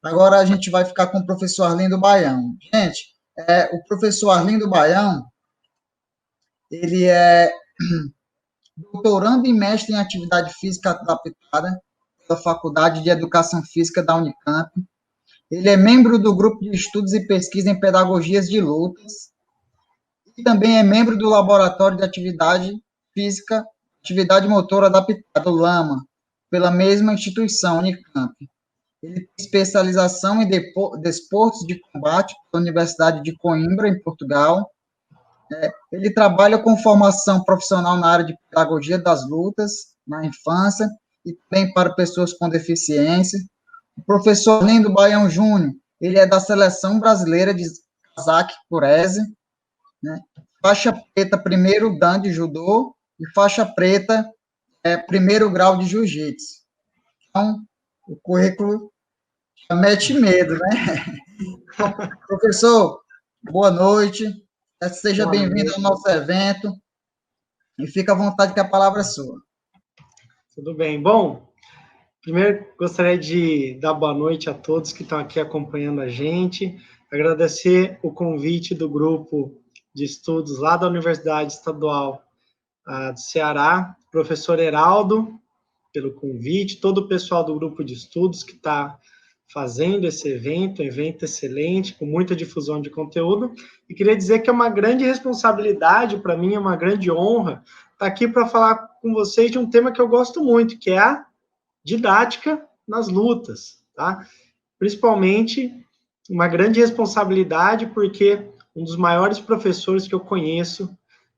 Agora a gente vai ficar com o professor Arlindo Baião. Gente, o professor Arlindo Baião, ele é doutorando e mestre em atividade física adaptada pela Faculdade de Educação Física da Unicamp. Ele é membro do grupo de estudos e pesquisa em pedagogias de lutas e também é membro do Laboratório de Atividade Física, Atividade Motora Adaptada, o LAMA, pela mesma instituição, Unicamp. Ele tem especialização em desportos de combate pela Universidade de Coimbra, em Portugal. Ele trabalha com formação profissional na área de pedagogia das lutas, na infância, e também para pessoas com deficiência. O professor Lindo Baião Júnior, ele é da Seleção Brasileira de Kazakh Kurese, né? Faixa preta, primeiro dan de judô, e faixa preta, primeiro grau de jiu-jitsu. Então, o currículo mete medo, né? Professor, boa noite. Seja bem-vindo ao nosso evento. E fica à vontade que a palavra é sua. Tudo bem. Bom, primeiro gostaria de dar boa noite a todos que estão aqui acompanhando a gente. Agradecer o convite do grupo de estudos lá da Universidade Estadual do Ceará, professor Heraldo, pelo convite, todo o pessoal do grupo de estudos que está fazendo esse evento, um evento excelente, com muita difusão de conteúdo, e queria dizer que é uma grande responsabilidade, para mim é uma grande honra, estar aqui para falar com vocês de um tema que eu gosto muito, que é a didática nas lutas, tá? Principalmente, uma grande responsabilidade, porque um dos maiores professores que eu conheço,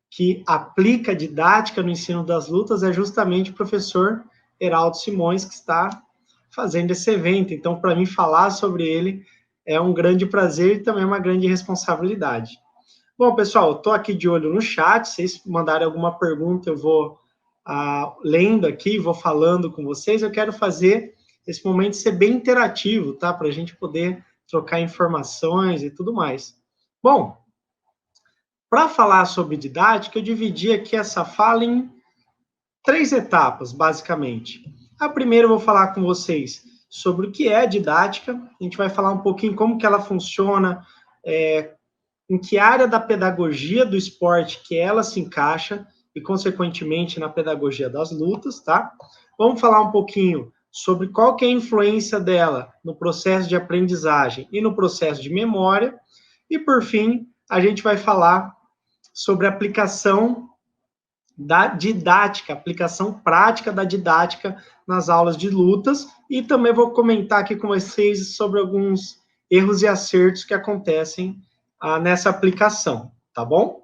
que aplica didática no ensino das lutas, é justamente o professor Heraldo Simões, que está fazendo esse evento. Então, para mim, falar sobre ele é um grande prazer e também uma grande responsabilidade. Bom, pessoal, estou aqui de olho no chat. Se vocês mandarem alguma pergunta, eu vou lendo aqui, vou falando com vocês. Eu quero fazer esse momento ser bem interativo, tá? Para a gente poder trocar informações e tudo mais. Bom, para falar sobre didática, eu dividi aqui essa fala em 3 etapas, basicamente. A primeira eu vou falar com vocês sobre o que é a didática, a gente vai falar um pouquinho como que ela funciona, em que área da pedagogia do esporte que ela se encaixa e, consequentemente, na pedagogia das lutas, tá? Vamos falar um pouquinho sobre qual que é a influência dela no processo de aprendizagem e no processo de memória. E, por fim, a gente vai falar sobre a aplicação da didática, aplicação prática da didática nas aulas de lutas, e também vou comentar aqui com vocês sobre alguns erros e acertos que acontecem nessa aplicação, tá bom?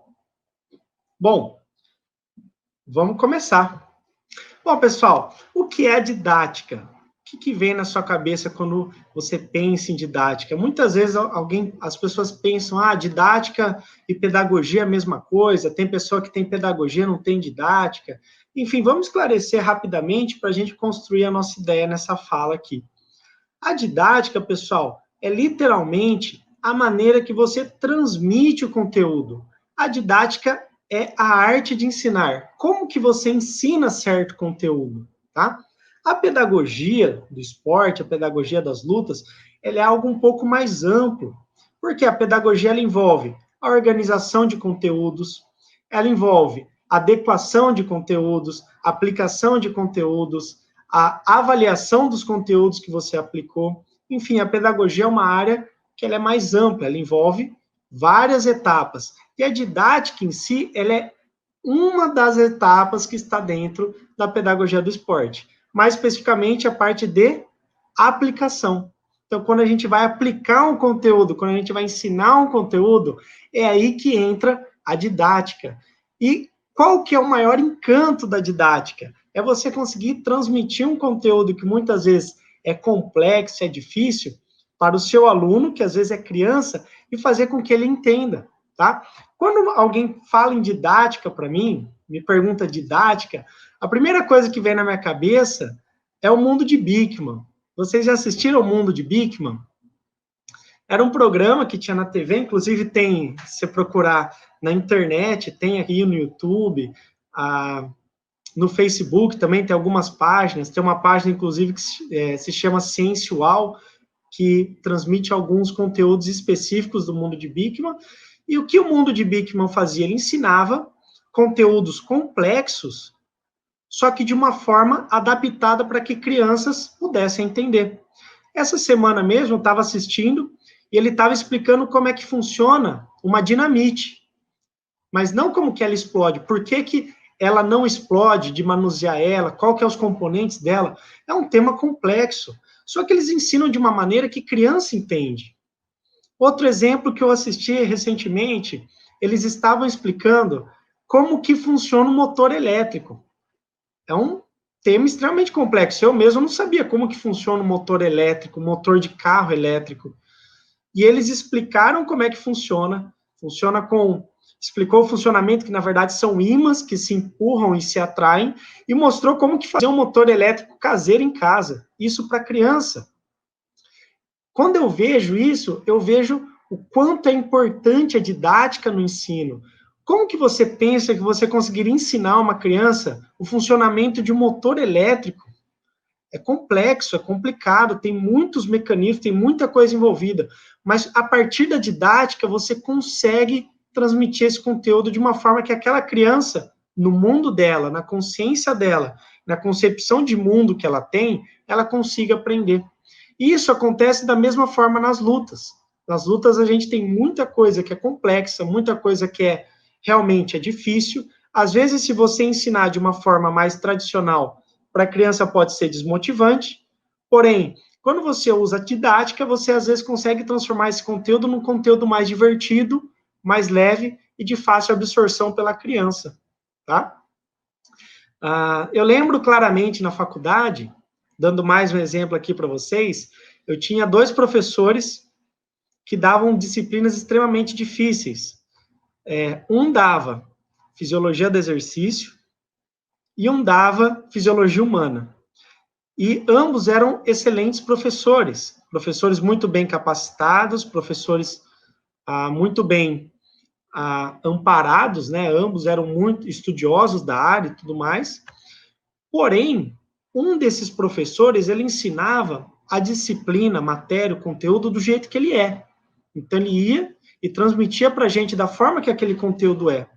Bom, vamos começar. Bom, pessoal, o que é didática? O que vem na sua cabeça quando você pensa em didática? Muitas vezes as pessoas pensam, didática e pedagogia é a mesma coisa, tem pessoa que tem pedagogia, não tem didática. Enfim, vamos esclarecer rapidamente para a gente construir a nossa ideia nessa fala aqui. A didática, pessoal, é literalmente a maneira que você transmite o conteúdo. A didática é a arte de ensinar. Como que você ensina certo conteúdo, tá? A pedagogia do esporte, a pedagogia das lutas, ela é algo um pouco mais amplo, porque a pedagogia ela envolve a organização de conteúdos, ela envolve adequação de conteúdos, aplicação de conteúdos, a avaliação dos conteúdos que você aplicou. Enfim, a pedagogia é uma área que ela é mais ampla, ela envolve várias etapas. E a didática em si, ela é uma das etapas que está dentro da pedagogia do esporte. Mais especificamente, a parte de aplicação. Então, quando a gente vai aplicar um conteúdo, quando a gente vai ensinar um conteúdo, é aí que entra a didática. E qual que é o maior encanto da didática? É você conseguir transmitir um conteúdo que muitas vezes é complexo, é difícil, para o seu aluno, que às vezes é criança, e fazer com que ele entenda, tá? Quando alguém fala em didática para mim, me pergunta didática, a primeira coisa que vem na minha cabeça é o Mundo de Bikman. Vocês já assistiram o Mundo de Bikman? Era um programa que tinha na TV, inclusive tem, se você procurar na internet, tem aqui no YouTube, no Facebook também tem algumas páginas, tem uma página, inclusive, que se chama Ciência UAU, que transmite alguns conteúdos específicos do mundo de Beckman. E o que o mundo de Beckman fazia? Ele ensinava conteúdos complexos, só que de uma forma adaptada para que crianças pudessem entender. Essa semana mesmo eu estava assistindo e ele estava explicando como é que funciona uma dinamite. Mas não como que ela explode, por que ela não explode, de manusear ela, qual que é os componentes dela. É um tema complexo. Só que eles ensinam de uma maneira que criança entende. Outro exemplo que eu assisti recentemente, eles estavam explicando como que funciona o motor elétrico. É um tema extremamente complexo. Eu mesmo não sabia como que funciona o motor elétrico, o motor de carro elétrico. E eles explicaram como é que funciona. Explicou o funcionamento, que na verdade são ímãs que se empurram e se atraem, e mostrou como que fazer um motor elétrico caseiro em casa. Isso para criança. Quando eu vejo isso, eu vejo o quanto é importante a didática no ensino. Como que você pensa que você conseguiria ensinar uma criança o funcionamento de um motor elétrico? É complexo, é complicado, tem muitos mecanismos, tem muita coisa envolvida, mas a partir da didática você consegue transmitir esse conteúdo de uma forma que aquela criança, no mundo dela, na consciência dela, na concepção de mundo que ela tem, ela consiga aprender. E isso acontece da mesma forma nas lutas. Nas lutas a gente tem muita coisa que é complexa, muita coisa que realmente é difícil. Às vezes, se você ensinar de uma forma mais tradicional, para a criança pode ser desmotivante, porém, quando você usa a didática, você às vezes consegue transformar esse conteúdo num conteúdo mais divertido, mais leve e de fácil absorção pela criança, tá? Eu lembro claramente na faculdade, dando mais um exemplo aqui para vocês, eu tinha 2 professores que davam disciplinas extremamente difíceis. Um dava fisiologia do exercício e um dava fisiologia humana. E ambos eram excelentes professores, professores muito bem capacitados, professores muito bem amparados, né? Ambos eram muito estudiosos da área e tudo mais. Porém, um desses professores, ele ensinava a disciplina, a matéria, o conteúdo do jeito que ele é. Então, ele ia e transmitia para a gente da forma que aquele conteúdo é.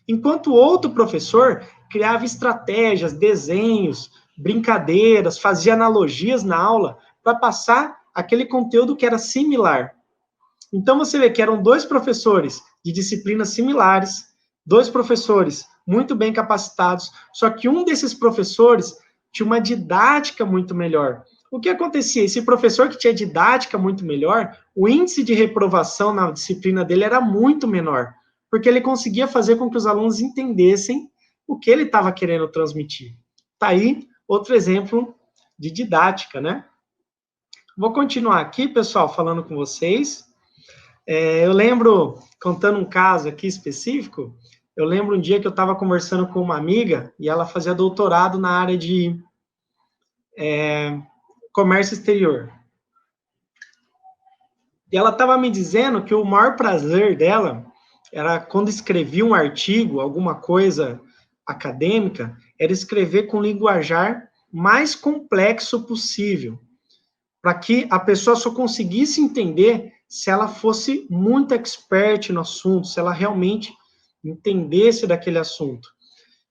Enquanto o outro professor criava estratégias, desenhos, brincadeiras, fazia analogias na aula para passar aquele conteúdo que era similar. Então, você vê que eram 2 professores de disciplinas similares, 2 professores muito bem capacitados, só que um desses professores tinha uma didática muito melhor. O que acontecia? Esse professor que tinha didática muito melhor, o índice de reprovação na disciplina dele era muito menor, porque ele conseguia fazer com que os alunos entendessem o que ele estava querendo transmitir. Tá aí outro exemplo de didática, né? Vou continuar aqui, pessoal, falando com vocês. Eu lembro, contando um caso aqui específico, eu lembro um dia que eu estava conversando com uma amiga e ela fazia doutorado na área de comércio exterior. E ela estava me dizendo que o maior prazer dela era quando escrevia um artigo, alguma coisa acadêmica, era escrever com o linguajar mais complexo possível, para que a pessoa só conseguisse entender se ela fosse muito expert no assunto, se ela realmente entendesse daquele assunto.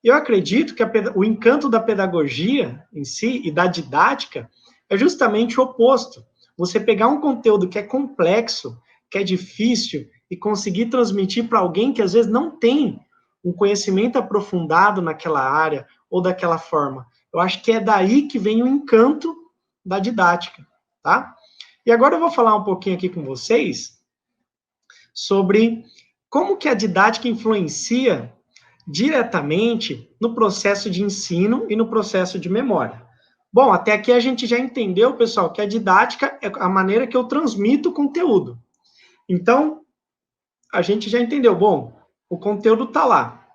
Eu acredito que o encanto da pedagogia em si e da didática é justamente o oposto. Você pegar um conteúdo que é complexo, que é difícil, e conseguir transmitir para alguém que às vezes não tem um conhecimento aprofundado naquela área ou daquela forma. Eu acho que é daí que vem o encanto da didática, tá? E agora eu vou falar um pouquinho aqui com vocês sobre como que a didática influencia diretamente no processo de ensino e no processo de memória. Bom, até aqui a gente já entendeu, pessoal, que a didática é a maneira que eu transmito o conteúdo. Então, a gente já entendeu. Bom, o conteúdo está lá.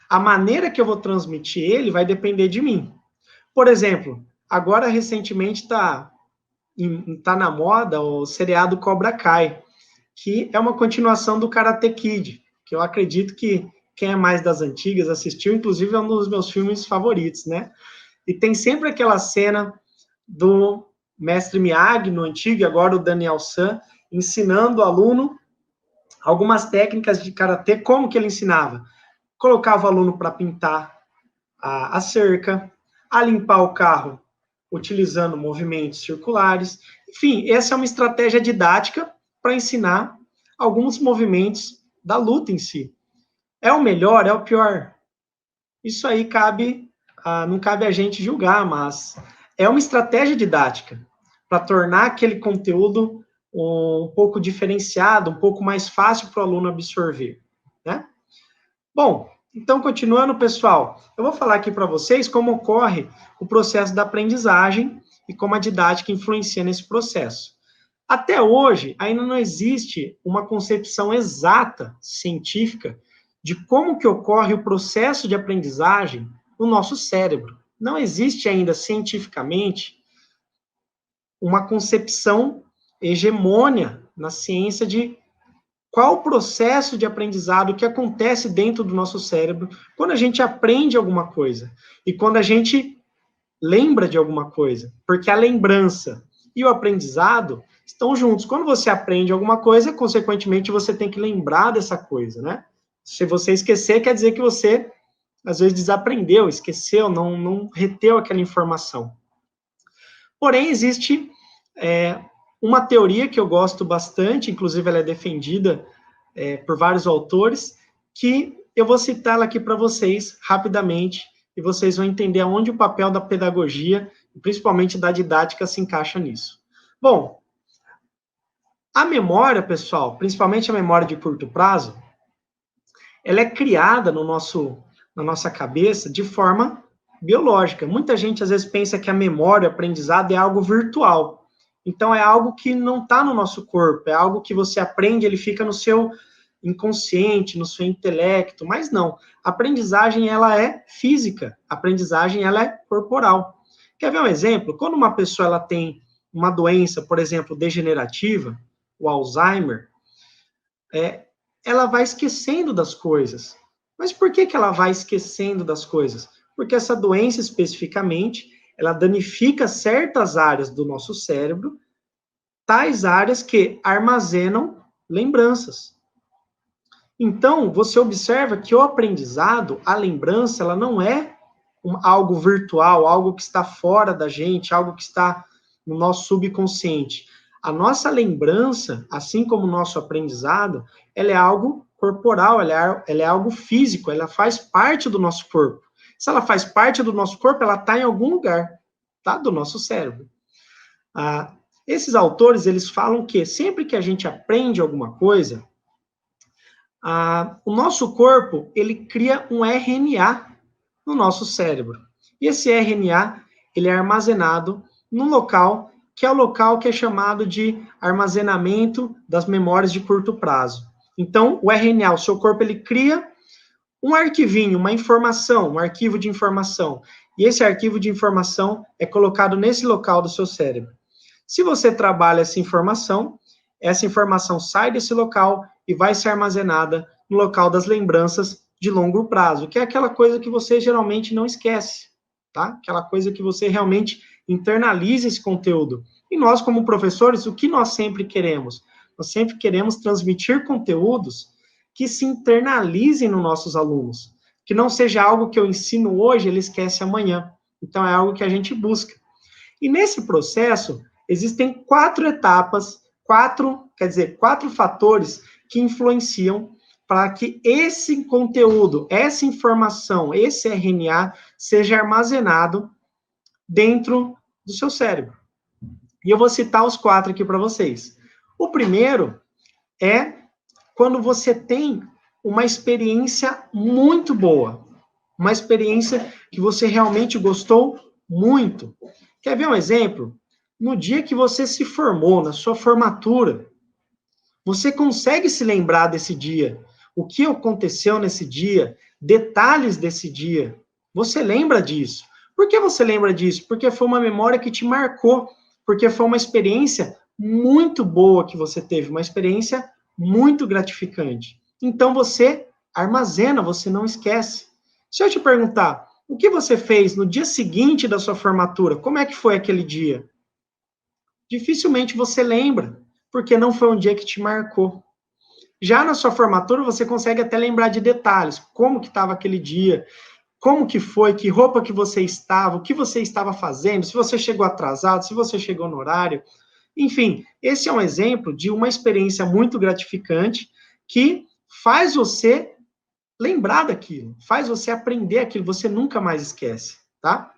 A maneira que eu vou transmitir ele vai depender de mim. Por exemplo, agora recentemente está na moda o seriado Cobra Kai, que é uma continuação do Karate Kid, que eu acredito que quem é mais das antigas assistiu, inclusive é um dos meus filmes favoritos, né? E tem sempre aquela cena do mestre Miyagi no antigo, e agora o Daniel San, ensinando o aluno algumas técnicas de karatê. Como que ele ensinava? Colocava o aluno para pintar a cerca, a limpar o carro utilizando movimentos circulares. Enfim, essa é uma estratégia didática para ensinar alguns movimentos da luta em si. É o melhor, é o pior? Isso aí não cabe a gente julgar, mas é uma estratégia didática para tornar aquele conteúdo um pouco diferenciado, um pouco mais fácil para o aluno absorver, né? Bom, então, continuando, pessoal, eu vou falar aqui para vocês como ocorre o processo da aprendizagem e como a didática influencia nesse processo. Até hoje, ainda não existe uma concepção exata, científica, de como que ocorre o processo de aprendizagem no nosso cérebro. Não existe ainda, cientificamente, uma concepção hegemônia na ciência de qual o processo de aprendizado que acontece dentro do nosso cérebro quando a gente aprende alguma coisa e quando a gente lembra de alguma coisa, porque a lembrança e o aprendizado estão juntos. Quando você aprende alguma coisa, consequentemente, você tem que lembrar dessa coisa, né? Se você esquecer, quer dizer que você, às vezes, desaprendeu, esqueceu, não reteu aquela informação. Porém, existe uma teoria que eu gosto bastante, inclusive ela é defendida por vários autores, que eu vou citá-la aqui para vocês rapidamente, e vocês vão entender aonde o papel da pedagogia, e principalmente da didática, se encaixa nisso. Bom, a memória, pessoal, principalmente a memória de curto prazo, ela é criada na nossa cabeça de forma biológica. Muita gente, às vezes, pensa que a memória, o aprendizado, é algo virtual. Então, é algo que não está no nosso corpo, é algo que você aprende, ele fica no seu inconsciente, no seu intelecto, mas não. A aprendizagem, ela é física, a aprendizagem, ela é corporal. Quer ver um exemplo? Quando uma pessoa ela tem uma doença, por exemplo, degenerativa, o Alzheimer, ela vai esquecendo das coisas. Mas por que ela vai esquecendo das coisas? Porque essa doença, especificamente, ela danifica certas áreas do nosso cérebro, tais áreas que armazenam lembranças. Então, você observa que o aprendizado, a lembrança, ela não é algo virtual, algo que está fora da gente, algo que está no nosso subconsciente. A nossa lembrança, assim como o nosso aprendizado, ela é algo corporal, ela é algo físico, ela faz parte do nosso corpo. Se ela faz parte do nosso corpo, ela está em algum lugar, tá? Do nosso cérebro. Esses autores, eles falam que sempre que a gente aprende alguma coisa, o nosso corpo, ele cria um RNA no nosso cérebro. E esse RNA, ele é armazenado num local que é o local que é chamado de armazenamento das memórias de curto prazo. Então, o RNA, o seu corpo, ele cria um arquivinho, uma informação, um arquivo de informação. E esse arquivo de informação é colocado nesse local do seu cérebro. Se você trabalha essa informação sai desse local e vai ser armazenada no local das lembranças de longo prazo, que é aquela coisa que você geralmente não esquece, tá? Aquela coisa que você realmente internaliza esse conteúdo. E nós, como professores, o que nós sempre queremos? Nós sempre queremos transmitir conteúdos que se internalizem nos nossos alunos, que não seja algo que eu ensino hoje, ele esquece amanhã. Então, é algo que a gente busca. E nesse processo, existem 4 etapas, 4 fatores que influenciam para que esse conteúdo, essa informação, esse RNA, seja armazenado dentro do seu cérebro. E eu vou citar os 4 aqui para vocês. O primeiro é quando você tem uma experiência muito boa, uma experiência que você realmente gostou muito. Quer ver um exemplo? No dia que você se formou, na sua formatura, você consegue se lembrar desse dia, o que aconteceu nesse dia, detalhes desse dia. Você lembra disso. Por que você lembra disso? Porque foi uma memória que te marcou, porque foi uma experiência muito boa que você teve, uma experiência muito gratificante. Então você armazena, você não esquece. Se eu te perguntar, o que você fez no dia seguinte da sua formatura? Como é que foi aquele dia? dificilmente você lembra, porque não foi um dia que te marcou. Já na sua formatura, você consegue até lembrar de detalhes, como que estava aquele dia, como que foi, que roupa que você estava, o que você estava fazendo, se você chegou atrasado, se você chegou no horário. Enfim, esse é um exemplo de uma experiência muito gratificante que faz você lembrar daquilo, faz você aprender aquilo, você nunca mais esquece, tá?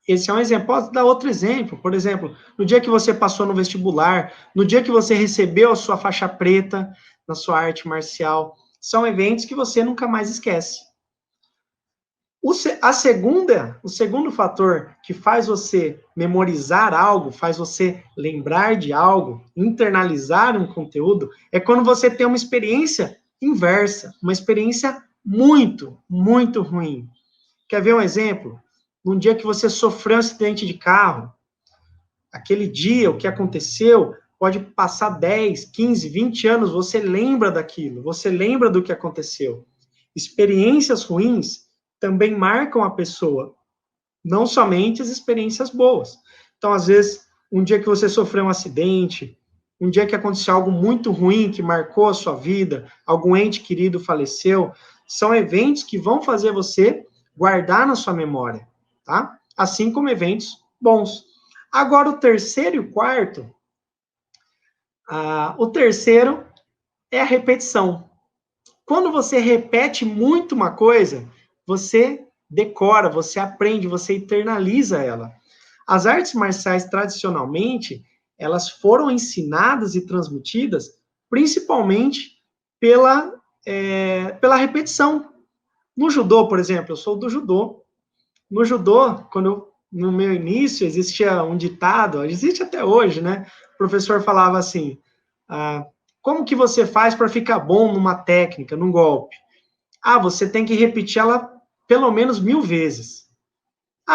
Esse é um exemplo. Posso dar outro exemplo. Por exemplo, no dia que você passou no vestibular, no dia que você recebeu a sua faixa preta na sua arte marcial, são eventos que você nunca mais esquece. O segundo fator que faz você memorizar algo, faz você lembrar de algo, internalizar um conteúdo, é quando você tem uma experiência inversa, uma experiência muito, muito ruim. Quer ver um exemplo? Num dia que você sofreu um acidente de carro, aquele dia, o que aconteceu, pode passar 10, 15, 20 anos, você lembra daquilo, você lembra do que aconteceu. Experiências ruins também marcam a pessoa, não somente as experiências boas. Então, às vezes, um dia que você sofreu um acidente, um dia que aconteceu algo muito ruim que marcou a sua vida, algum ente querido faleceu, são eventos que vão fazer você guardar na sua memória, tá? Assim como eventos bons. Agora, o terceiro e o quarto, o terceiro é a repetição. Quando você repete muito uma coisa, você decora, você aprende, você internaliza ela. As artes marciais, tradicionalmente, elas foram ensinadas e transmitidas principalmente pela repetição. No judô, por exemplo, eu sou do judô. No judô, no meu início, existia um ditado, existe até hoje, né? O professor falava assim, como que você faz para ficar bom numa técnica, num golpe? Você tem que repetir ela pelo menos 1000 vezes.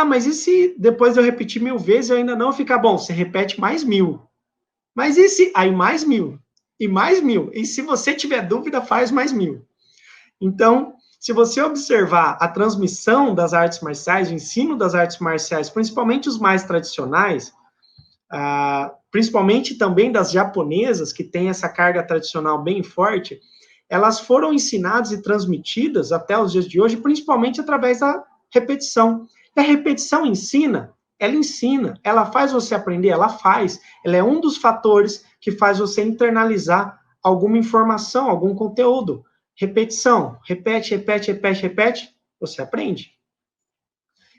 Mas e se depois de eu repetir 1000 vezes eu ainda não ficar bom? Você repete mais 1000. Mas e se... Aí mais 1000. E mais 1000. E se você tiver dúvida, faz mais 1000. Então, se você observar a transmissão das artes marciais, o ensino das artes marciais, principalmente os mais tradicionais, principalmente também das japonesas, que tem essa carga tradicional bem forte, elas foram ensinadas e transmitidas até os dias de hoje, principalmente através da repetição. E a repetição ensina, ela faz você aprender, ela é um dos fatores que faz você internalizar alguma informação, algum conteúdo. Repetição, repete, você aprende.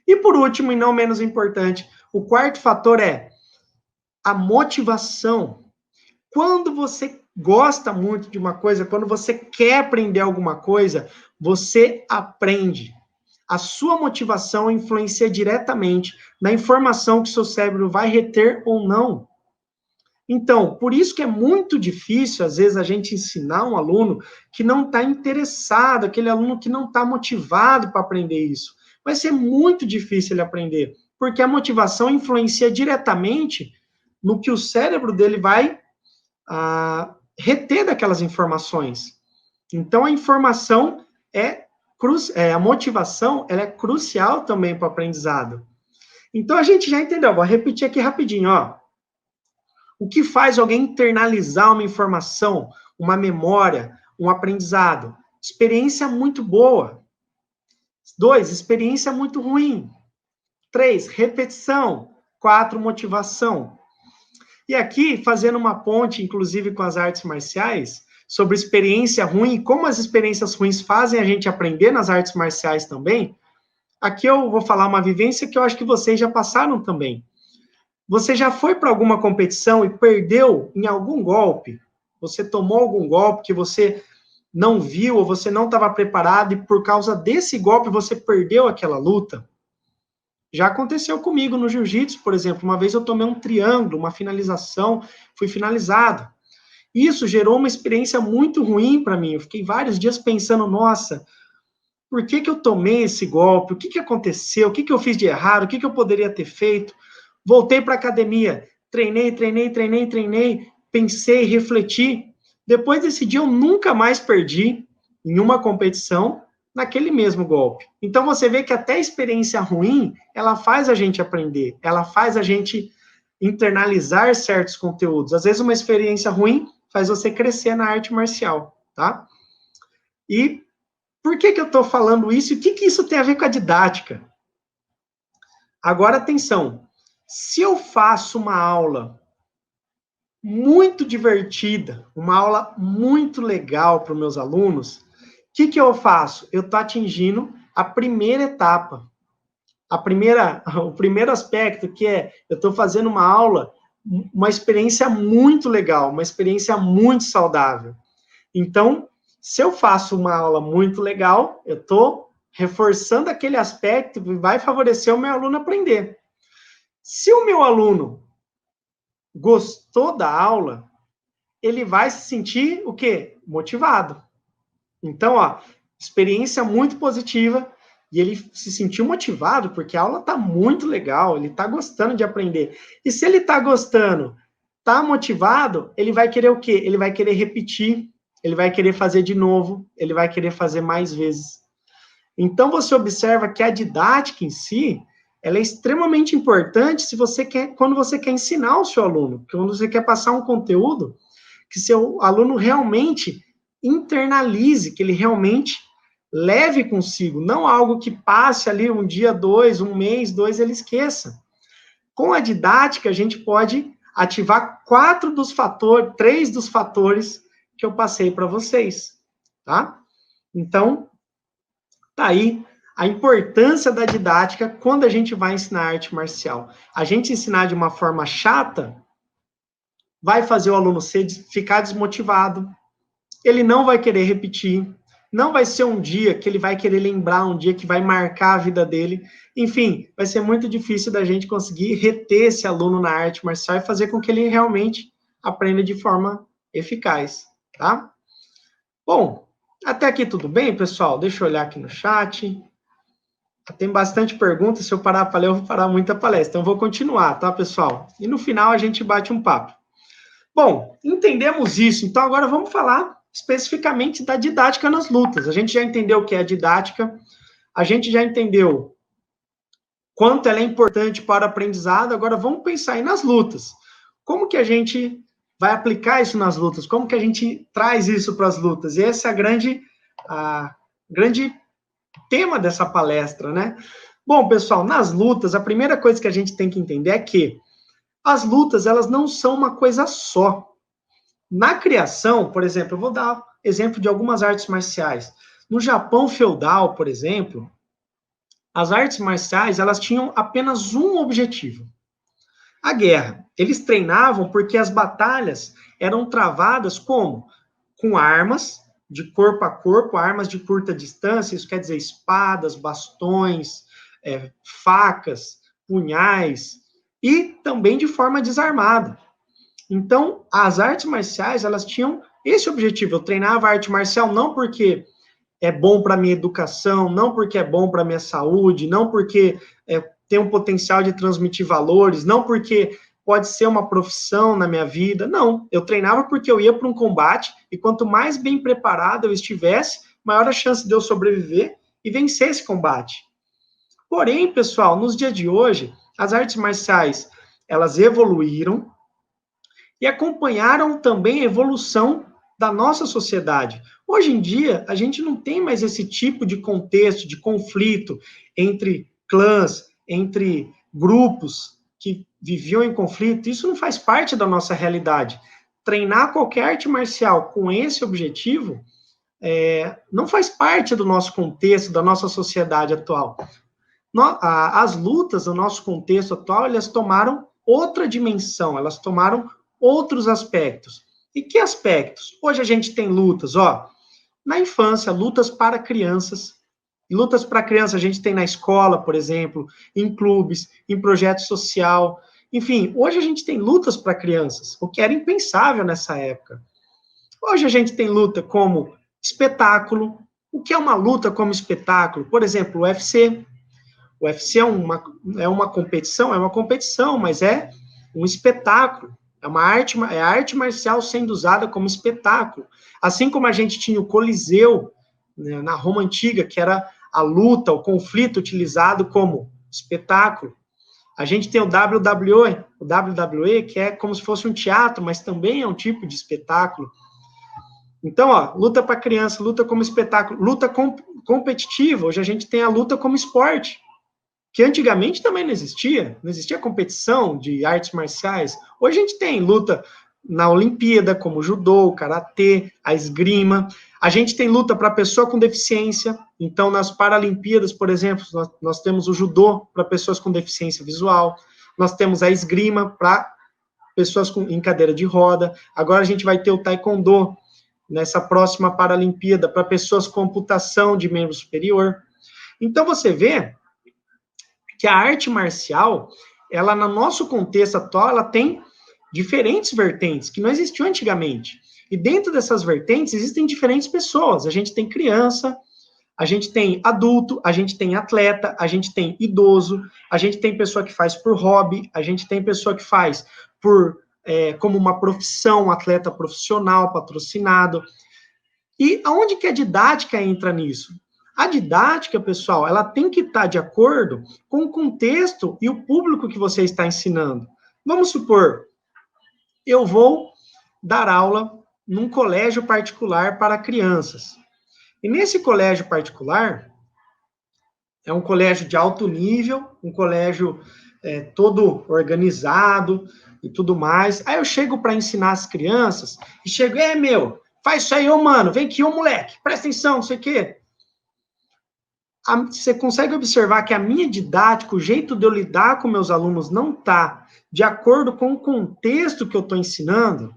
E por último, e não menos importante, o quarto fator é a motivação. Quando você gosta muito de uma coisa, quando você quer aprender alguma coisa, você aprende. A sua motivação influencia diretamente na informação que seu cérebro vai reter ou não. Então, por isso que é muito difícil, às vezes, a gente ensinar um aluno que não está interessado, aquele aluno que não está motivado para aprender isso. Vai ser muito difícil ele aprender, porque a motivação influencia diretamente no que o cérebro dele vai reter daquelas informações. Então, a informação a motivação ela é crucial também para o aprendizado. Então, a gente já entendeu. Vou repetir aqui rapidinho, ó. O que faz alguém internalizar uma informação, uma memória, um aprendizado? Experiência muito boa. 2, experiência muito ruim. 3, repetição. 4, motivação. E aqui, fazendo uma ponte, inclusive, com as artes marciais, sobre experiência ruim e como as experiências ruins fazem a gente aprender nas artes marciais também, aqui eu vou falar uma vivência que eu acho que vocês já passaram também. Você já foi para alguma competição e perdeu em algum golpe? Você tomou algum golpe que você não viu ou você não estava preparado e por causa desse golpe você perdeu aquela luta? Já aconteceu comigo no jiu-jitsu, por exemplo. Uma vez eu tomei um triângulo, uma finalização, fui finalizado. Isso gerou uma experiência muito ruim para mim. Eu fiquei vários dias pensando, nossa, por que eu tomei esse golpe? O que aconteceu? O que eu fiz de errado? O que eu poderia ter feito? Voltei para a academia, treinei, pensei, refleti. Depois desse dia, eu nunca mais perdi em uma competição naquele mesmo golpe. Então, você vê que até a experiência ruim, ela faz a gente aprender, ela faz a gente internalizar certos conteúdos. Às vezes uma experiência ruim faz você crescer na arte marcial, tá? E por que eu estou falando isso? E o que isso tem a ver com a didática? Agora, atenção. Se eu faço uma aula muito divertida, uma aula muito legal para os meus alunos, o que eu faço? Eu estou atingindo a primeira etapa. O primeiro aspecto, que é, eu estou fazendo uma aula, uma experiência muito legal, uma experiência muito saudável. Então, se eu faço uma aula muito legal, eu estou reforçando aquele aspecto que vai favorecer o meu aluno aprender. Se o meu aluno gostou da aula, ele vai se sentir o quê? Motivado. Então, ó, experiência muito positiva, e ele se sentiu motivado, porque a aula está muito legal, ele está gostando de aprender. E se ele está gostando, está motivado, ele vai querer o quê? Ele vai querer repetir, ele vai querer fazer de novo, ele vai querer fazer mais vezes. Então, você observa que a didática em si, ela é extremamente importante quando você quer ensinar o seu aluno, quando você quer passar um conteúdo que seu aluno realmente internalize, que ele realmente leve consigo, não algo que passe ali um dia, dois, um mês, dois, ele esqueça. Com a didática, a gente pode ativar 3 dos fatores que eu passei para vocês, tá? Então, tá aí a importância da didática quando a gente vai ensinar arte marcial. A gente ensinar de uma forma chata vai fazer o aluno ficar desmotivado, ele não vai querer repetir, não vai ser um dia que ele vai querer lembrar, um dia que vai marcar a vida dele. Enfim, vai ser muito difícil da gente conseguir reter esse aluno na arte marcial e fazer com que ele realmente aprenda de forma eficaz, tá? Bom, até aqui tudo bem, pessoal? Deixa eu olhar aqui no chat. Tem bastante perguntas, se eu parar para ler, eu vou parar muita palestra. Então, eu vou continuar, tá, pessoal? E no final a gente bate um papo. Bom, entendemos isso, então agora vamos falar especificamente da didática nas lutas. A gente já entendeu o que é a didática, a gente já entendeu quanto ela é importante para o aprendizado, agora vamos pensar aí nas lutas. Como que a gente vai aplicar isso nas lutas? Como que a gente traz isso para as lutas? E esse é a grande tema dessa palestra, né? Bom, pessoal, nas lutas, a primeira coisa que a gente tem que entender é que as lutas, elas não são uma coisa só. Na criação, por exemplo, eu vou dar exemplo de algumas artes marciais. No Japão feudal, por exemplo, as artes marciais, elas tinham apenas um objetivo: a guerra. Eles treinavam porque as batalhas eram travadas como? Com armas de corpo a corpo, armas de curta distância, isso quer dizer espadas, bastões, facas, punhais, e também de forma desarmada. Então, as artes marciais, elas tinham esse objetivo. Eu treinava arte marcial não porque é bom para minha educação, não porque é bom para minha saúde, não porque tem um potencial de transmitir valores, não porque pode ser uma profissão na minha vida. Não, eu treinava porque eu ia para um combate e quanto mais bem preparado eu estivesse, maior a chance de eu sobreviver e vencer esse combate. Porém, pessoal, nos dias de hoje, as artes marciais, elas evoluíram, e acompanharam também a evolução da nossa sociedade. Hoje em dia, a gente não tem mais esse tipo de contexto, de conflito entre clãs, entre grupos que viviam em conflito. Isso não faz parte da nossa realidade. Treinar qualquer arte marcial com esse objetivo não faz parte do nosso contexto, da nossa sociedade atual. As lutas do nosso contexto atual, elas tomaram outra dimensão, elas tomaram outros aspectos. E que aspectos? Hoje a gente tem lutas, na infância, lutas para crianças. Lutas para criança a gente tem na escola, por exemplo, em clubes, em projeto social. Enfim, hoje a gente tem lutas para crianças, o que era impensável nessa época. Hoje a gente tem luta como espetáculo. O que é uma luta como espetáculo? Por exemplo, o UFC. O UFC é uma competição, mas é um espetáculo. É a arte marcial sendo usada como espetáculo. Assim como a gente tinha o Coliseu, né, na Roma Antiga, que era a luta, o conflito utilizado como espetáculo. A gente tem o WWE, o WWE, que é como se fosse um teatro, mas também é um tipo de espetáculo. Então, ó, luta para criança, luta como espetáculo, luta competitiva. Hoje a gente tem a luta como esporte, que antigamente também não existia competição de artes marciais. Hoje a gente tem luta na Olimpíada, como o judô, o karatê, a esgrima. A gente tem luta para pessoa com deficiência. Então, nas Paralimpíadas, por exemplo, nós temos o judô para pessoas com deficiência visual. Nós temos a esgrima para pessoas em cadeira de roda. Agora a gente vai ter o taekwondo nessa próxima Paralimpíada para pessoas com amputação de membro superior. Então, você vê que a arte marcial, ela, no nosso contexto atual, ela tem diferentes vertentes que não existiam antigamente. E dentro dessas vertentes existem diferentes pessoas. A gente tem criança, a gente tem adulto, a gente tem atleta, a gente tem idoso, a gente tem pessoa que faz por hobby, a gente tem pessoa que faz por como uma profissão, um atleta profissional, patrocinado. E aonde que a didática entra nisso? A didática, pessoal, ela tem que estar de acordo com o contexto e o público que você está ensinando. Vamos supor, eu vou dar aula num colégio particular para crianças. E nesse colégio particular, é um colégio de alto nível, um colégio todo organizado e tudo mais. Aí eu chego para ensinar as crianças e chego, meu, faz isso aí, ô mano, vem aqui, ô moleque, presta atenção, não sei o quê. Você consegue observar que a minha didática, o jeito de eu lidar com meus alunos não está de acordo com o contexto que eu estou ensinando?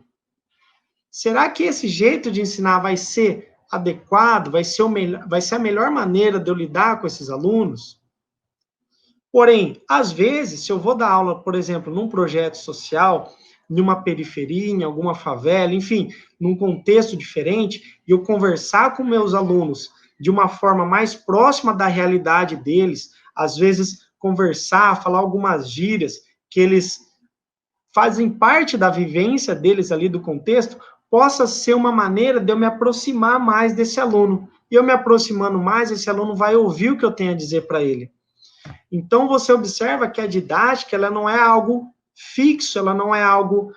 Será que esse jeito de ensinar vai ser adequado, vai ser a melhor maneira de eu lidar com esses alunos? Porém, às vezes, se eu vou dar aula, por exemplo, num projeto social, numa periferia, em alguma favela, enfim, num contexto diferente, e eu conversar com meus alunos de uma forma mais próxima da realidade deles, às vezes conversar, falar algumas gírias que eles fazem parte da vivência deles ali do contexto, possa ser uma maneira de eu me aproximar mais desse aluno. E eu me aproximando mais, esse aluno vai ouvir o que eu tenho a dizer para ele. Então, você observa que a didática, ela não é algo fixo, ela não é algo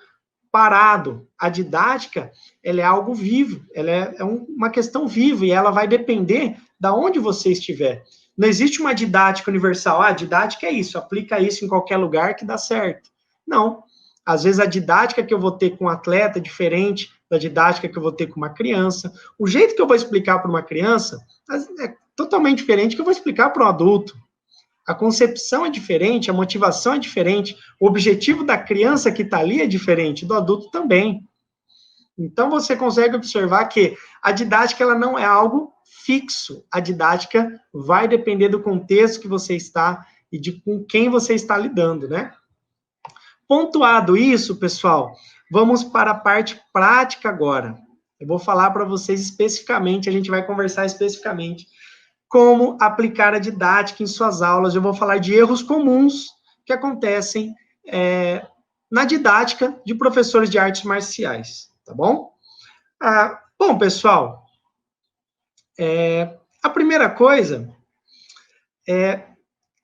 parado. A didática, ela é algo vivo, ela é uma questão viva, e ela vai depender de onde você estiver. Não existe uma didática universal. Ah, didática é isso, aplica isso em qualquer lugar que dá certo. Não. Às vezes, a didática que eu vou ter com um atleta é diferente da didática que eu vou ter com uma criança. O jeito que eu vou explicar para uma criança é totalmente diferente do que eu vou explicar para um adulto. A concepção é diferente, a motivação é diferente, o objetivo da criança que está ali é diferente, do adulto também. Então, você consegue observar que a didática ela não é algo fixo. A didática vai depender do contexto que você está e de com quem você está lidando, né? Pontuado isso, pessoal, vamos para a parte prática agora. Eu vou falar para vocês especificamente, a gente vai conversar especificamente como aplicar a didática em suas aulas. Eu vou falar de erros comuns que acontecem na didática de professores de artes marciais, tá bom? Bom, pessoal, a primeira coisa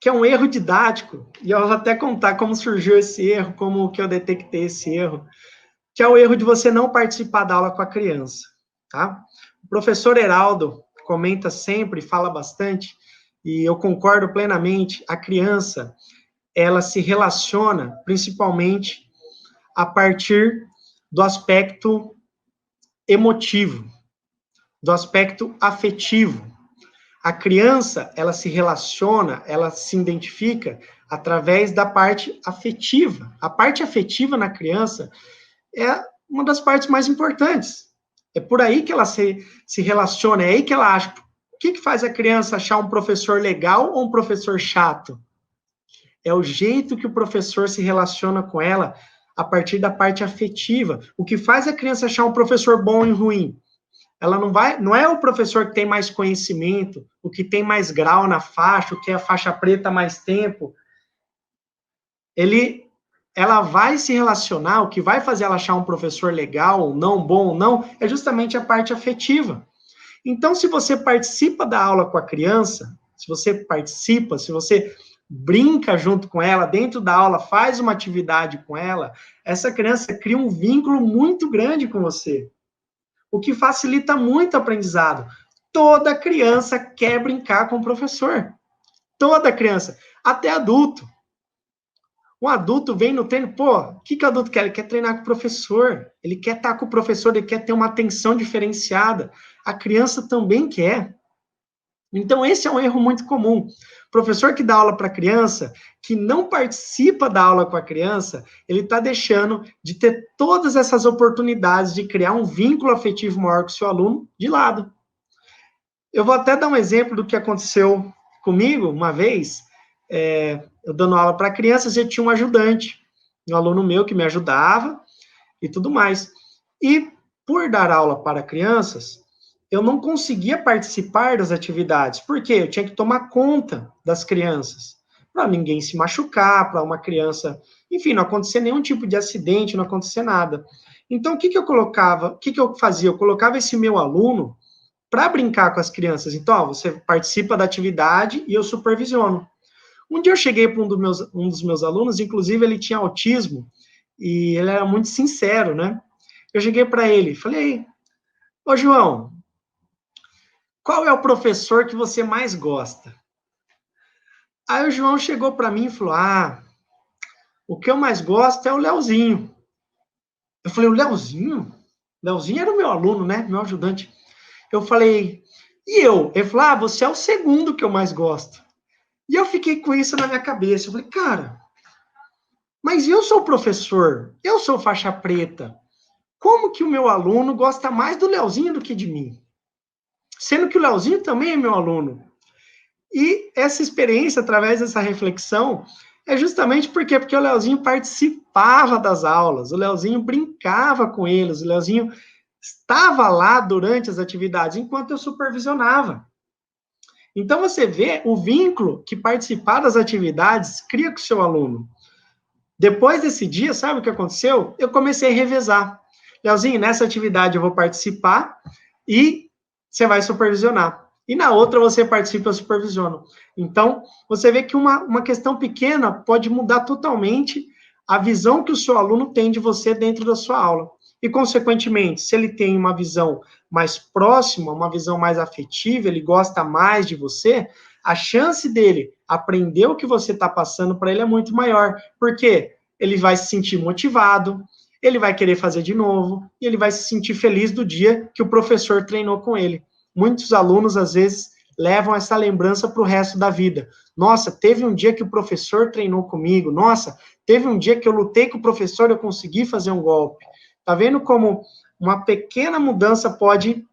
que é um erro didático, e eu vou até contar como surgiu esse erro, como que eu detectei esse erro, que é o erro de você não participar da aula com a criança, tá? O professor Heraldo comenta sempre, fala bastante, e eu concordo plenamente, a criança, ela se relaciona principalmente a partir do aspecto emotivo, do aspecto afetivo. A criança, ela se relaciona, ela se identifica através da parte afetiva. A parte afetiva na criança é uma das partes mais importantes. É por aí que ela se relaciona, é aí que ela acha. O que faz a criança achar um professor legal ou um professor chato? É o jeito que o professor se relaciona com ela a partir da parte afetiva. O que faz a criança achar um professor bom e ruim? Ela não é o professor que tem mais conhecimento, o que tem mais grau na faixa, o que é a faixa preta há mais tempo. Ela vai se relacionar, o que vai fazer ela achar um professor legal ou não, bom ou não, é justamente a parte afetiva. Então, se você participa da aula com a criança, se você brinca junto com ela, dentro da aula, faz uma atividade com ela, essa criança cria um vínculo muito grande com você, o que facilita muito o aprendizado. Toda criança quer brincar com o professor. Toda criança, até adulto. Um adulto vem no treino, pô, o que o adulto quer? Ele quer treinar com o professor, ele quer estar com o professor, ele quer ter uma atenção diferenciada. A criança também quer. Então, esse é um erro muito comum. Professor que dá aula para criança, que não participa da aula com a criança, ele está deixando de ter todas essas oportunidades de criar um vínculo afetivo maior com o seu aluno de lado. Eu vou até dar um exemplo do que aconteceu comigo uma vez. Eu dando aula para crianças, eu tinha um ajudante, um aluno meu que me ajudava e tudo mais. E por dar aula para crianças, eu não conseguia participar das atividades, porque eu tinha que tomar conta das crianças, para ninguém se machucar, para uma criança, enfim, não acontecer nenhum tipo de acidente, não acontecer nada. Então, o que eu fazia? Eu colocava esse meu aluno para brincar com as crianças. Então, ó, você participa da atividade e eu supervisiono. Um dia eu cheguei para um dos meus alunos, inclusive ele tinha autismo, e ele era muito sincero, né? Eu cheguei para ele e falei, ô João, qual é o professor que você mais gosta? Aí o João chegou para mim e falou, o que eu mais gosto é o Leozinho. Eu falei, o Leozinho? Leozinho era o meu aluno, né? Meu ajudante. Eu falei, e eu? Ele falou, você é o segundo que eu mais gosto. E eu fiquei com isso na minha cabeça. Eu falei, cara, mas eu sou professor, eu sou faixa preta. Como que o meu aluno gosta mais do Leozinho do que de mim? Sendo que o Leozinho também é meu aluno. E essa experiência, através dessa reflexão, é justamente porque o Leozinho participava das aulas, o Leozinho brincava com eles, o Leozinho estava lá durante as atividades, enquanto eu supervisionava. Então, você vê o vínculo que participar das atividades cria com o seu aluno. Depois desse dia, sabe o que aconteceu? Eu comecei a revezar. Leozinho, nessa atividade eu vou participar e você vai supervisionar. E na outra você participa e eu supervisiono. Então, você vê que uma questão pequena pode mudar totalmente a visão que o seu aluno tem de você dentro da sua aula. E, consequentemente, se ele tem uma visão mais próxima, uma visão mais afetiva, ele gosta mais de você, a chance dele aprender o que você está passando para ele é muito maior. Por quê? Ele vai se sentir motivado, ele vai querer fazer de novo, e ele vai se sentir feliz do dia que o professor treinou com ele. Muitos alunos, às vezes, levam essa lembrança para o resto da vida. Nossa, teve um dia que o professor treinou comigo. Nossa, teve um dia que eu lutei com o professor e eu consegui fazer um golpe. Tá vendo como uma pequena mudança pode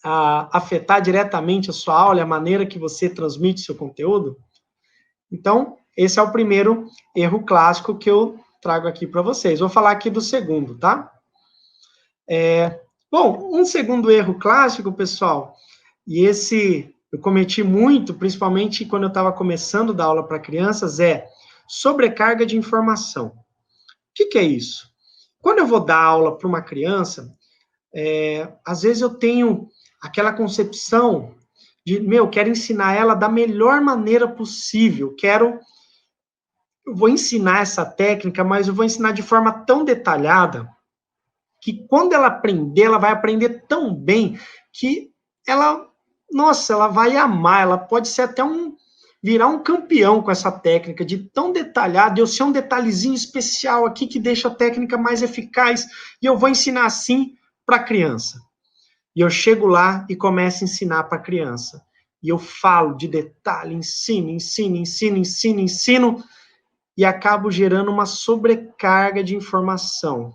afetar diretamente a sua aula, a maneira que você transmite seu conteúdo? Então, esse é o primeiro erro clássico que eu trago aqui para vocês. Vou falar aqui do segundo, tá? Bom, um segundo erro clássico, pessoal, e esse eu cometi muito, principalmente quando eu estava começando a dar aula para crianças, é sobrecarga de informação. O que é isso? Quando eu vou dar aula para uma criança, às vezes eu tenho aquela concepção de, quero ensinar ela da melhor maneira possível, eu vou ensinar essa técnica, mas eu vou ensinar de forma tão detalhada que quando ela aprender, ela vai aprender tão bem que ela vai amar, ela pode ser até virar um campeão com essa técnica, de tão detalhado, eu ser um detalhezinho especial aqui que deixa a técnica mais eficaz, e eu vou ensinar assim para a criança. E eu chego lá e começo a ensinar para a criança. E eu falo de detalhe, ensino, e acabo gerando uma sobrecarga de informação.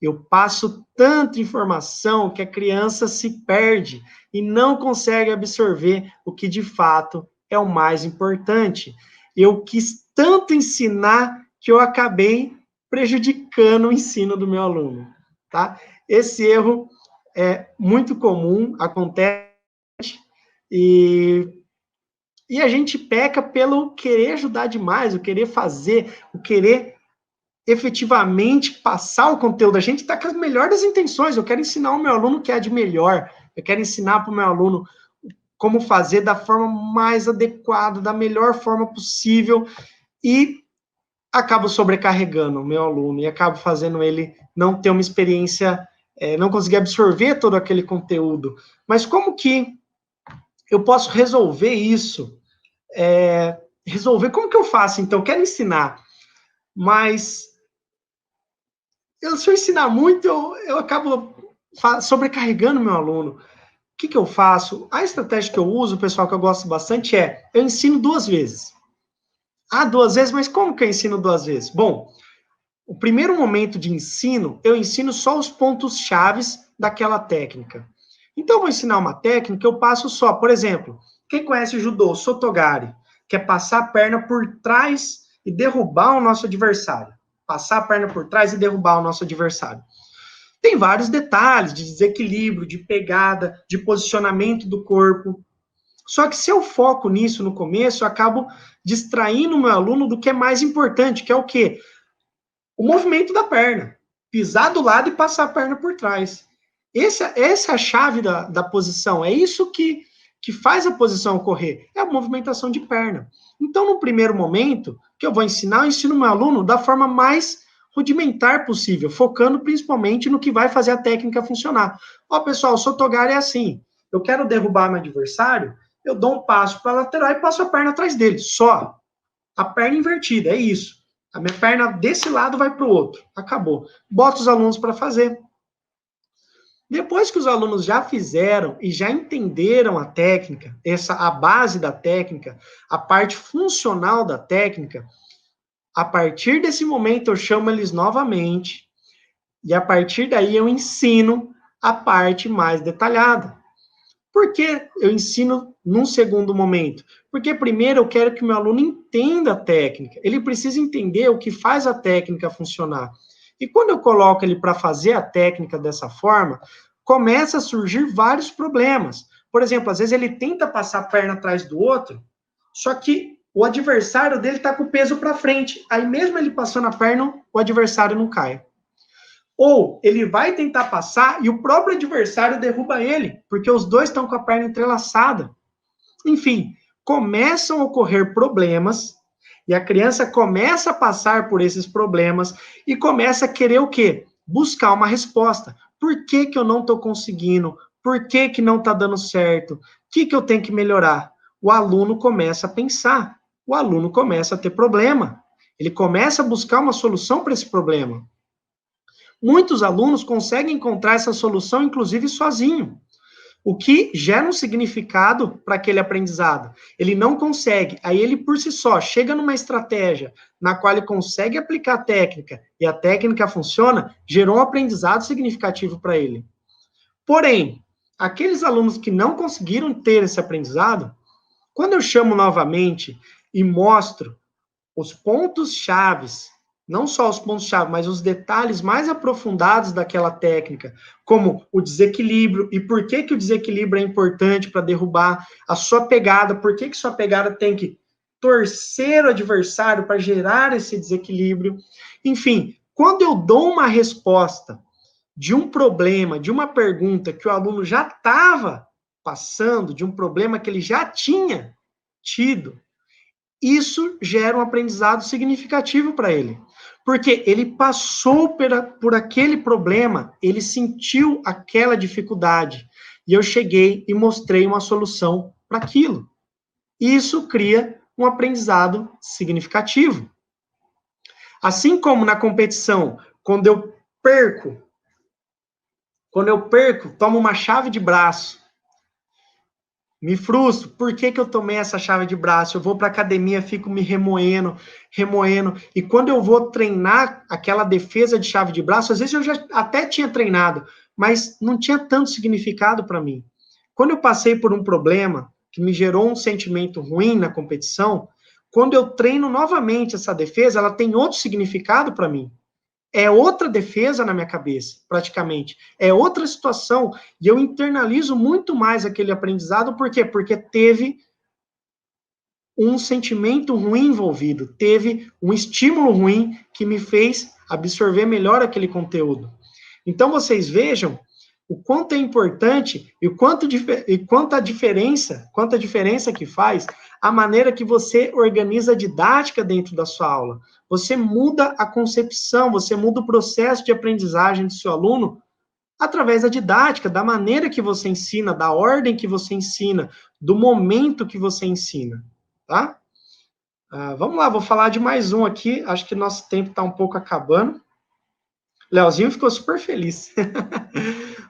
Eu passo tanta informação que a criança se perde e não consegue absorver o que de fato é o mais importante. Eu quis tanto ensinar que eu acabei prejudicando o ensino do meu aluno, tá? Esse erro é muito comum, acontece, e a gente peca pelo querer ajudar demais, o querer fazer, o querer efetivamente passar o conteúdo. A gente está com a melhor das intenções, eu quero ensinar o meu aluno o que é de melhor, eu quero ensinar para o meu aluno como fazer da forma mais adequada, da melhor forma possível, e acabo sobrecarregando o meu aluno, e acabo fazendo ele não ter uma experiência, não conseguir absorver todo aquele conteúdo. Mas como que eu posso resolver isso? Como que eu faço, então? Eu quero ensinar, mas se eu ensinar muito, eu acabo sobrecarregando meu aluno. O que eu faço? A estratégia que eu uso, pessoal, que eu gosto bastante eu ensino 2 vezes. 2 vezes, mas como que eu ensino 2 vezes? Bom, o primeiro momento de ensino, eu ensino só os pontos chaves daquela técnica. Então, eu vou ensinar uma técnica, eu passo só, por exemplo, quem conhece o judô, Sotogari, que é passar a perna por trás e derrubar o nosso adversário. Passar a perna por trás e derrubar o nosso adversário. Tem vários detalhes de desequilíbrio, de pegada, de posicionamento do corpo. Só que se eu foco nisso no começo, eu acabo distraindo o meu aluno do que é mais importante, que é o quê? O movimento da perna. Pisar do lado e passar a perna por trás. Essa é a chave da posição. É isso que faz a posição ocorrer. É a movimentação de perna. Então, no primeiro momento que eu vou ensinar, eu ensino o meu aluno da forma mais rudimentar possível, focando principalmente no que vai fazer a técnica funcionar. Ó, pessoal, o Sotogari é assim. Eu quero derrubar meu adversário, eu dou um passo para a lateral e passo a perna atrás dele. Só. A perna invertida, é isso. A minha perna desse lado vai para o outro. Acabou. Bota os alunos para fazer. Depois que os alunos já fizeram e já entenderam a técnica, a base da técnica, a parte funcional da técnica, a partir desse momento eu chamo eles novamente e a partir daí eu ensino a parte mais detalhada. Por que eu ensino num segundo momento? Porque primeiro eu quero que o meu aluno entenda a técnica. Ele precisa entender o que faz a técnica funcionar. E quando eu coloco ele para fazer a técnica dessa forma, começa a surgir vários problemas. Por exemplo, às vezes ele tenta passar a perna atrás do outro, só que o adversário dele está com o peso para frente. Aí mesmo ele passando a perna, o adversário não cai. Ou ele vai tentar passar e o próprio adversário derruba ele, porque os dois estão com a perna entrelaçada. Enfim, começam a ocorrer problemas e a criança começa a passar por esses problemas e começa a querer o quê? Buscar uma resposta. Por que que eu não estou conseguindo? Por que que não está dando certo? O que que eu tenho que melhorar? O aluno começa a pensar. O aluno começa a ter problema. Ele começa a buscar uma solução para esse problema. Muitos alunos conseguem encontrar essa solução, inclusive, sozinho, o que gera um significado para aquele aprendizado. Ele não consegue, aí ele, por si só, chega numa estratégia na qual ele consegue aplicar a técnica e a técnica funciona, gerou um aprendizado significativo para ele. Porém, aqueles alunos que não conseguiram ter esse aprendizado, quando eu chamo novamente e mostro os pontos chaves, não só os pontos-chave, mas os detalhes mais aprofundados daquela técnica, como o desequilíbrio e por que que o desequilíbrio é importante para derrubar a sua pegada, por que que sua pegada tem que torcer o adversário para gerar esse desequilíbrio. Enfim, quando eu dou uma resposta de um problema, de uma pergunta que o aluno já estava passando, de um problema que ele já tinha tido, isso gera um aprendizado significativo para ele. Porque ele passou por aquele problema, ele sentiu aquela dificuldade. E eu cheguei e mostrei uma solução para aquilo. Isso cria um aprendizado significativo. Assim como na competição, quando eu perco, tomo uma chave de braço, me frustro. Por que que eu tomei essa chave de braço? Eu vou para a academia, fico me remoendo. E quando eu vou treinar aquela defesa de chave de braço, às vezes eu já até tinha treinado, mas não tinha tanto significado para mim. Quando eu passei por um problema que me gerou um sentimento ruim na competição, quando eu treino novamente essa defesa, ela tem outro significado para mim. É outra defesa na minha cabeça, praticamente. É outra situação. E eu internalizo muito mais aquele aprendizado. Por quê? Porque teve um sentimento ruim envolvido. Teve um estímulo ruim que me fez absorver melhor aquele conteúdo. Então, vocês vejam o quanto é importante e quanta diferença que faz a maneira que você organiza a didática dentro da sua aula. Você muda a concepção, você muda o processo de aprendizagem do seu aluno através da didática, da maneira que você ensina, da ordem que você ensina, do momento que você ensina, tá? Vamos lá, vou falar de mais um aqui, acho que nosso tempo está um pouco acabando. Leozinho ficou super feliz.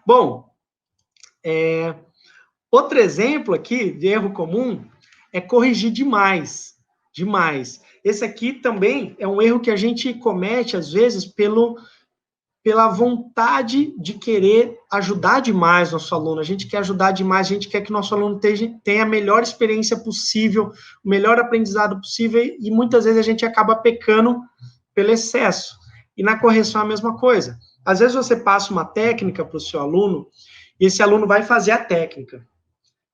Bom, outro exemplo aqui de erro comum é corrigir demais. Demais. Esse aqui também é um erro que a gente comete, às vezes, pela vontade de querer ajudar demais nosso aluno. A gente quer ajudar demais, a gente quer que nosso aluno tenha a melhor experiência possível, o melhor aprendizado possível, e muitas vezes a gente acaba pecando pelo excesso. E na correção é a mesma coisa. Às vezes você passa uma técnica para o seu aluno, e esse aluno vai fazer a técnica.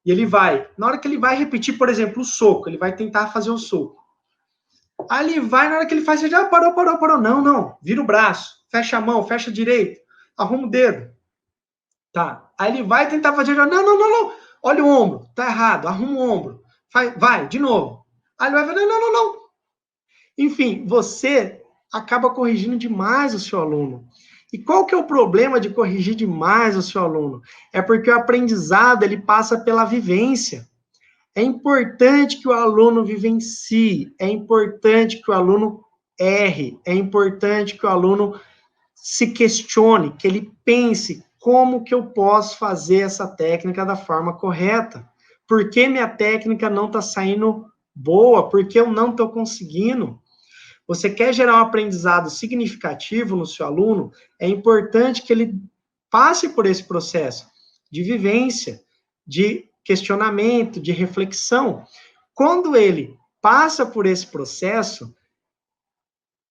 E ele vai, na hora que ele vai repetir, por exemplo, o soco, ele vai tentar fazer o soco. Aí ele vai, na hora que ele faz, ele já parou. Não, vira o braço, fecha a mão, fecha direito, arruma o dedo. Tá. Aí ele vai tentar fazer, não. Olha o ombro, tá errado, arruma o ombro. Vai, de novo. Aí ele vai fazer, não. Enfim, você acaba corrigindo demais o seu aluno. E qual que é o problema de corrigir demais o seu aluno? É porque o aprendizado, ele passa pela vivência. É importante que o aluno vivencie, é importante que o aluno erre, é importante que o aluno se questione, que ele pense como que eu posso fazer essa técnica da forma correta. Por que minha técnica não está saindo boa? Por que eu não estou conseguindo? Você quer gerar um aprendizado significativo no seu aluno, é importante que ele passe por esse processo de vivência, de questionamento, de reflexão. Quando ele passa por esse processo,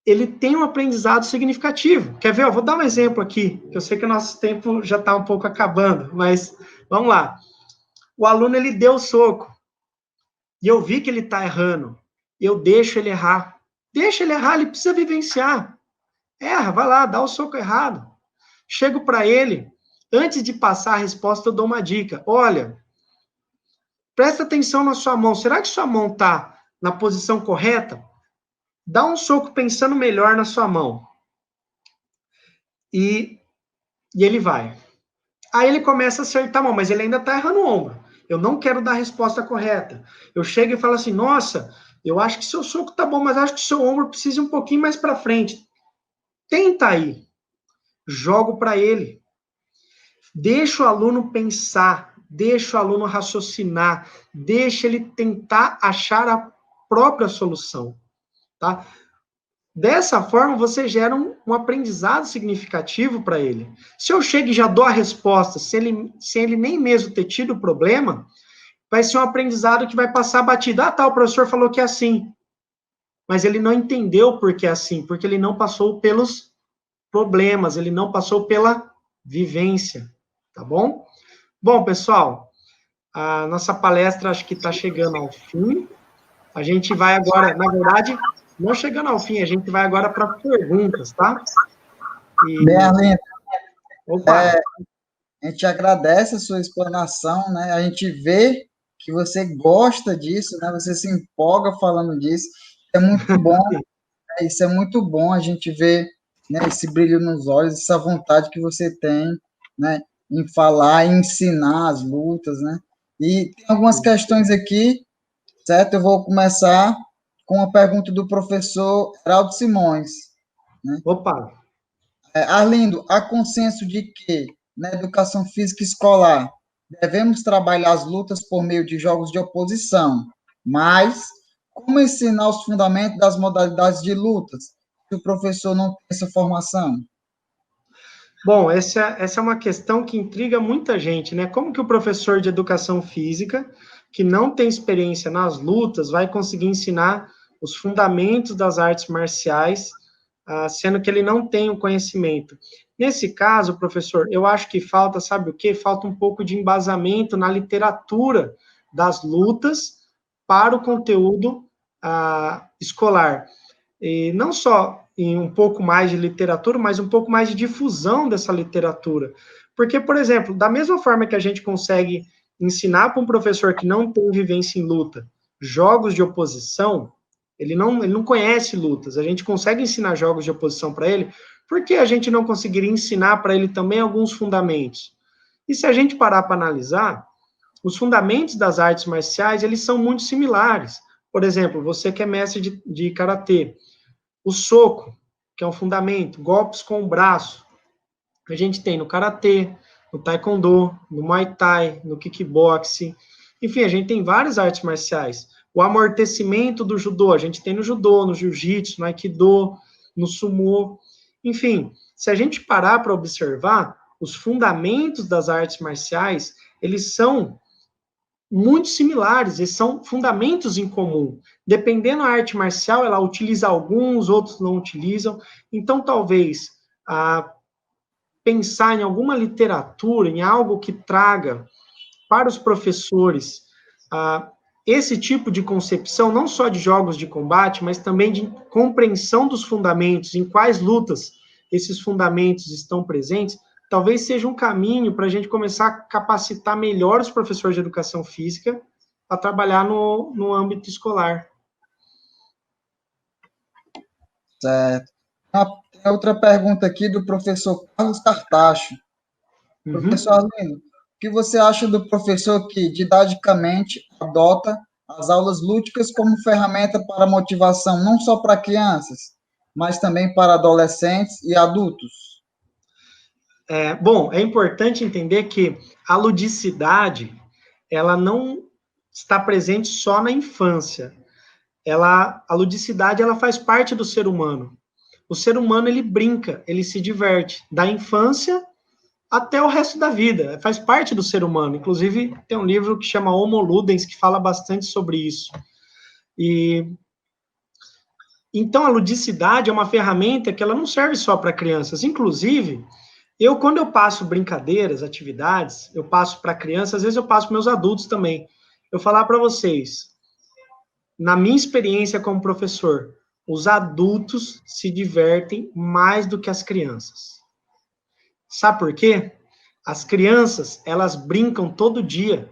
ele tem um aprendizado significativo. Quer ver? Eu vou dar um exemplo aqui, que eu sei que o nosso tempo já está um pouco acabando, mas vamos lá. O aluno, ele deu o soco, e eu vi que ele está errando, eu deixo ele errar. Deixa ele errar, ele precisa vivenciar. Erra, vai lá, dá o soco errado. Chego para ele, antes de passar a resposta, eu dou uma dica. Olha, presta atenção na sua mão. Será que sua mão está na posição correta? Dá um soco pensando melhor na sua mão. E ele vai. Aí ele começa a acertar a mão, mas ele ainda está errando o ombro. Eu não quero dar a resposta correta. Eu chego e falo assim, nossa, eu acho que seu soco tá bom, mas acho que seu ombro precisa ir um pouquinho mais para frente. Tenta aí. Jogo para ele. Deixa o aluno pensar, deixa o aluno raciocinar, deixa ele tentar achar a própria solução, tá? Dessa forma, você gera um aprendizado significativo para ele. Se eu chego e já dou a resposta, sem ele nem mesmo ter tido o problema, vai ser um aprendizado que vai passar batido. Ah, tá, o professor falou que é assim. Mas ele não entendeu por que é assim, porque ele não passou pelos problemas, ele não passou pela vivência, tá bom? Bom, pessoal, a nossa palestra acho que está chegando ao fim. A gente vai agora, na verdade, não chegando ao fim, a gente vai agora para perguntas, tá? Bem, Arlindo, Opa! a gente agradece a sua explanação, né? A gente vê que você gosta disso, né? Você se empolga falando disso. É muito bom, né? Isso é muito bom a gente ver, né, esse brilho nos olhos, essa vontade que você tem, né, em falar, em ensinar as lutas, né? E tem algumas questões aqui, certo? Eu vou começar com uma pergunta do professor Heraldo Simões, né? Opa! Arlindo, há consenso de que, na educação física escolar, devemos trabalhar as lutas por meio de jogos de oposição, mas como ensinar os fundamentos das modalidades de lutas se o professor não tem essa formação? Bom, essa é uma questão que intriga muita gente, né? Como que o professor de educação física, que não tem experiência nas lutas, vai conseguir ensinar os fundamentos das artes marciais, sendo que ele não tem o conhecimento? Nesse caso, professor, eu acho que falta, sabe o quê? Falta um pouco de embasamento na literatura das lutas para o conteúdo escolar. E não só em um pouco mais de literatura, mas um pouco mais de difusão dessa literatura. Porque, por exemplo, da mesma forma que a gente consegue ensinar para um professor que não tem vivência em luta jogos de oposição, ele não conhece lutas, a gente consegue ensinar jogos de oposição para ele, por que a gente não conseguiria ensinar para ele também alguns fundamentos? E se a gente parar para analisar, os fundamentos das artes marciais, eles são muito similares. Por exemplo, você que é mestre de karatê, o soco, que é um fundamento, golpes com o braço, a gente tem no karatê, no taekwondo, no muay thai, no kickboxing, enfim, a gente tem várias artes marciais. O amortecimento do judô, a gente tem no judô, no jiu-jitsu, no aikido, no sumô. Enfim, se a gente parar para observar, os fundamentos das artes marciais, eles são muito similares, eles são fundamentos em comum. Dependendo da arte marcial, ela utiliza alguns, outros não utilizam. Então, talvez, pensar em alguma literatura, em algo que traga para os professores esse tipo de concepção, não só de jogos de combate, mas também de compreensão dos fundamentos, em quais lutas esses fundamentos estão presentes, talvez seja um caminho para a gente começar a capacitar melhor os professores de educação física a trabalhar no âmbito escolar. Certo. Tem outra pergunta aqui do professor Carlos Cartacho. Professor Arlindo, o que você acha do professor que didaticamente adota as aulas lúdicas como ferramenta para motivação não só para crianças, mas também para adolescentes e adultos? Bom, é importante entender que a ludicidade, ela não está presente só na infância. A ludicidade, ela faz parte do ser humano. O ser humano, ele brinca, ele se diverte, da infância até o resto da vida, faz parte do ser humano. Inclusive, tem um livro que chama Homo Ludens, que fala bastante sobre isso. Então, a ludicidade é uma ferramenta que ela não serve só para crianças. Inclusive, quando eu passo brincadeiras, atividades, eu passo para crianças, às vezes eu passo para meus adultos também. Eu falar para vocês, na minha experiência como professor, os adultos se divertem mais do que as crianças. Sabe por quê? As crianças, elas brincam todo dia.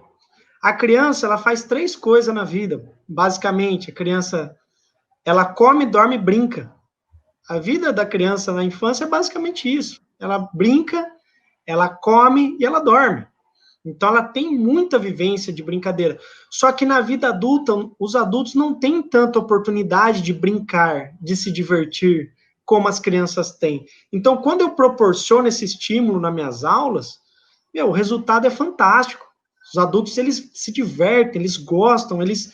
A criança, ela faz 3 coisas na vida, basicamente. A criança, ela come, dorme e brinca. A vida da criança na infância é basicamente isso. Ela brinca, ela come e ela dorme. Então, ela tem muita vivência de brincadeira. Só que na vida adulta, os adultos não têm tanta oportunidade de brincar, de se divertir, como as crianças têm. Então, quando eu proporciono esse estímulo nas minhas aulas, o resultado é fantástico. Os adultos, eles se divertem, eles gostam, eles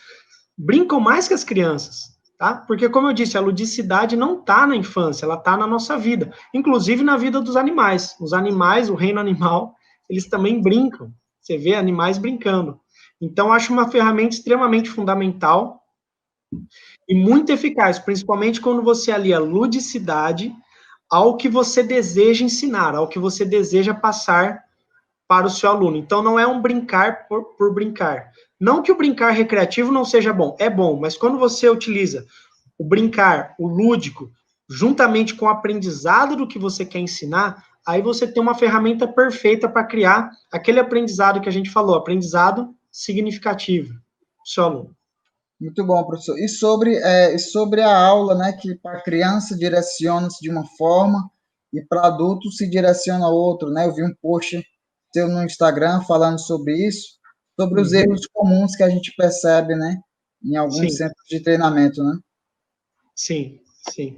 brincam mais que as crianças, tá? Porque, como eu disse, a ludicidade não está na infância, ela está na nossa vida. Inclusive na vida dos animais. Os animais, o reino animal, eles também brincam. Você vê animais brincando. Então, acho uma ferramenta extremamente fundamental e muito eficaz, principalmente quando você alia ludicidade ao que você deseja ensinar, ao que você deseja passar para o seu aluno. Então, não é um brincar por brincar. Não que o brincar recreativo não seja bom, é bom, mas quando você utiliza o brincar, o lúdico, juntamente com o aprendizado do que você quer ensinar, aí você tem uma ferramenta perfeita para criar aquele aprendizado que a gente falou, aprendizado significativo do seu aluno. Muito bom, professor. E sobre a aula, né, que para criança direciona-se de uma forma e para adulto se direciona outra, né? Eu vi um post seu no Instagram falando sobre isso, sobre os erros comuns que a gente percebe, né, em alguns centros de treinamento, né? Sim, sim.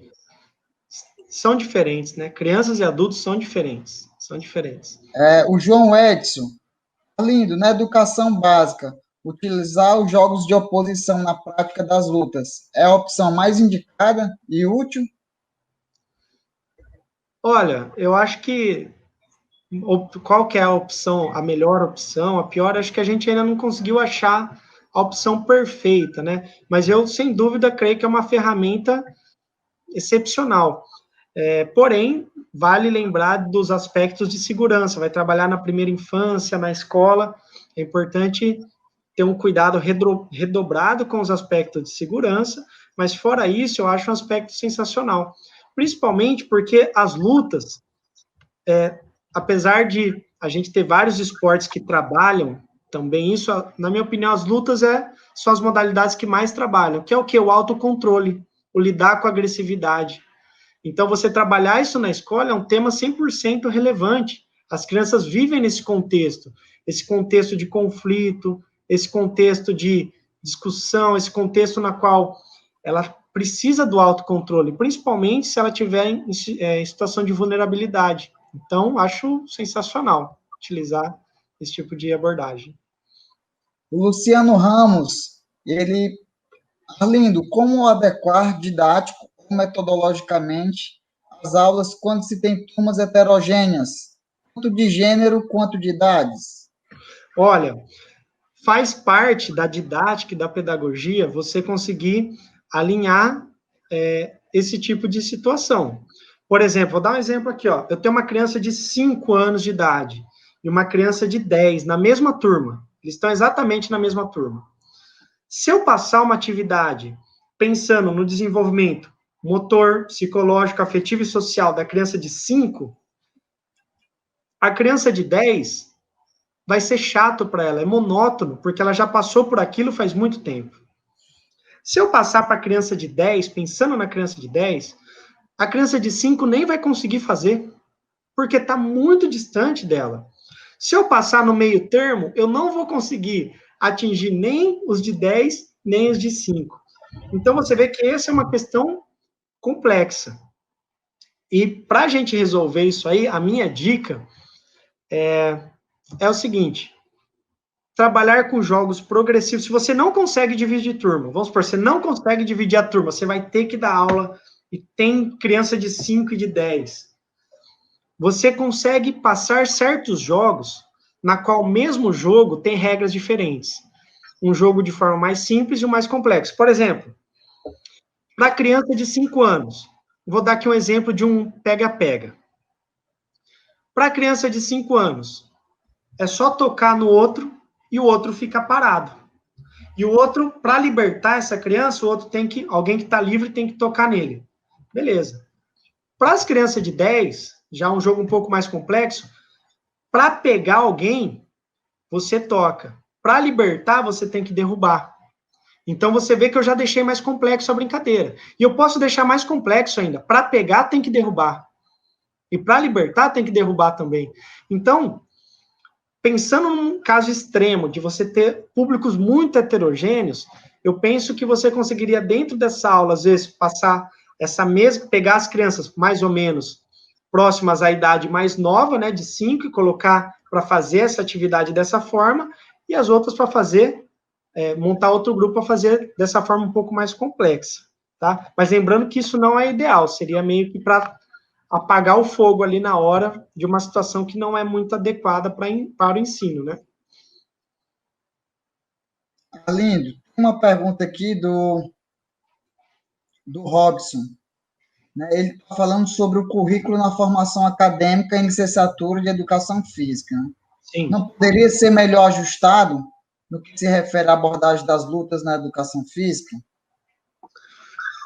São diferentes, né? Crianças e adultos são diferentes. São diferentes. O João Edson, lindo, na educação básica, utilizar os jogos de oposição na prática das lutas é a opção mais indicada e útil? Olha, eu acho que qual que é a opção, a melhor opção, a pior, acho que a gente ainda não conseguiu achar a opção perfeita, né? Mas eu, sem dúvida, creio que é uma ferramenta excepcional. Porém, vale lembrar dos aspectos de segurança. Vai trabalhar na primeira infância, na escola, é importante ter um cuidado redobrado com os aspectos de segurança, mas fora isso, eu acho um aspecto sensacional. Principalmente porque as lutas, apesar de a gente ter vários esportes que trabalham também isso, na minha opinião, as lutas são as modalidades que mais trabalham, que é o que? O autocontrole, o lidar com a agressividade. Então, você trabalhar isso na escola é um tema 100% relevante. As crianças vivem nesse contexto de conflito, esse contexto de discussão, esse contexto na qual ela precisa do autocontrole, principalmente se ela estiver em situação de vulnerabilidade. Então, acho sensacional utilizar esse tipo de abordagem. O Luciano Ramos, ele, Arlindo, como adequar didático ou metodologicamente as aulas quando se tem turmas heterogêneas, tanto de gênero quanto de idades? Olha, faz parte da didática e da pedagogia você conseguir alinhar esse tipo de situação. Por exemplo, vou dar um exemplo aqui, ó. Eu tenho uma criança de 5 anos de idade e uma criança de 10 na mesma turma. Eles estão exatamente na mesma turma. Se eu passar uma atividade pensando no desenvolvimento motor, psicológico, afetivo e social da criança de 5, a criança de 10 vai ser chato para ela, é monótono, porque ela já passou por aquilo faz muito tempo. Se eu passar para a criança de 10, pensando na criança de 10, a criança de 5 nem vai conseguir fazer, porque está muito distante dela. Se eu passar no meio termo, eu não vou conseguir atingir nem os de 10, nem os de 5. Então, você vê que essa é uma questão complexa. E para a gente resolver isso aí, a minha dica é o seguinte: trabalhar com jogos progressivos. Se você não consegue dividir turma, vamos supor, você não consegue dividir a turma, você vai ter que dar aula e tem criança de 5 e de 10. Você consegue passar certos jogos na qual o mesmo jogo tem regras diferentes. Um jogo de forma mais simples e o mais complexo. Por exemplo, para a criança de 5 anos, vou dar aqui um exemplo de um pega-pega. Para a criança de 5 anos, é só tocar no outro e o outro fica parado. E o outro, para libertar essa criança, o outro alguém que está livre tem que tocar nele. Beleza. Para as crianças de 10, já um jogo um pouco mais complexo, para pegar alguém, você toca. Para libertar, você tem que derrubar. Então você vê que eu já deixei mais complexo a brincadeira. E eu posso deixar mais complexo ainda. Para pegar, tem que derrubar. E para libertar, tem que derrubar também. Então, pensando num caso extremo de você ter públicos muito heterogêneos, eu penso que você conseguiria, dentro dessa aula, às vezes, passar pegar as crianças mais ou menos próximas à idade mais nova, né, de 5, e colocar para fazer essa atividade dessa forma, e as outras para fazer, montar outro grupo para fazer dessa forma um pouco mais complexa, tá? Mas lembrando que isso não é ideal, seria meio que para apagar o fogo ali na hora de uma situação que não é muito adequada para o ensino, né? Arlindo, uma pergunta aqui do Robson. Né? Ele está falando sobre o currículo na formação acadêmica em licenciatura de Educação Física. Né? Sim. Não poderia ser melhor ajustado no que se refere à abordagem das lutas na educação física?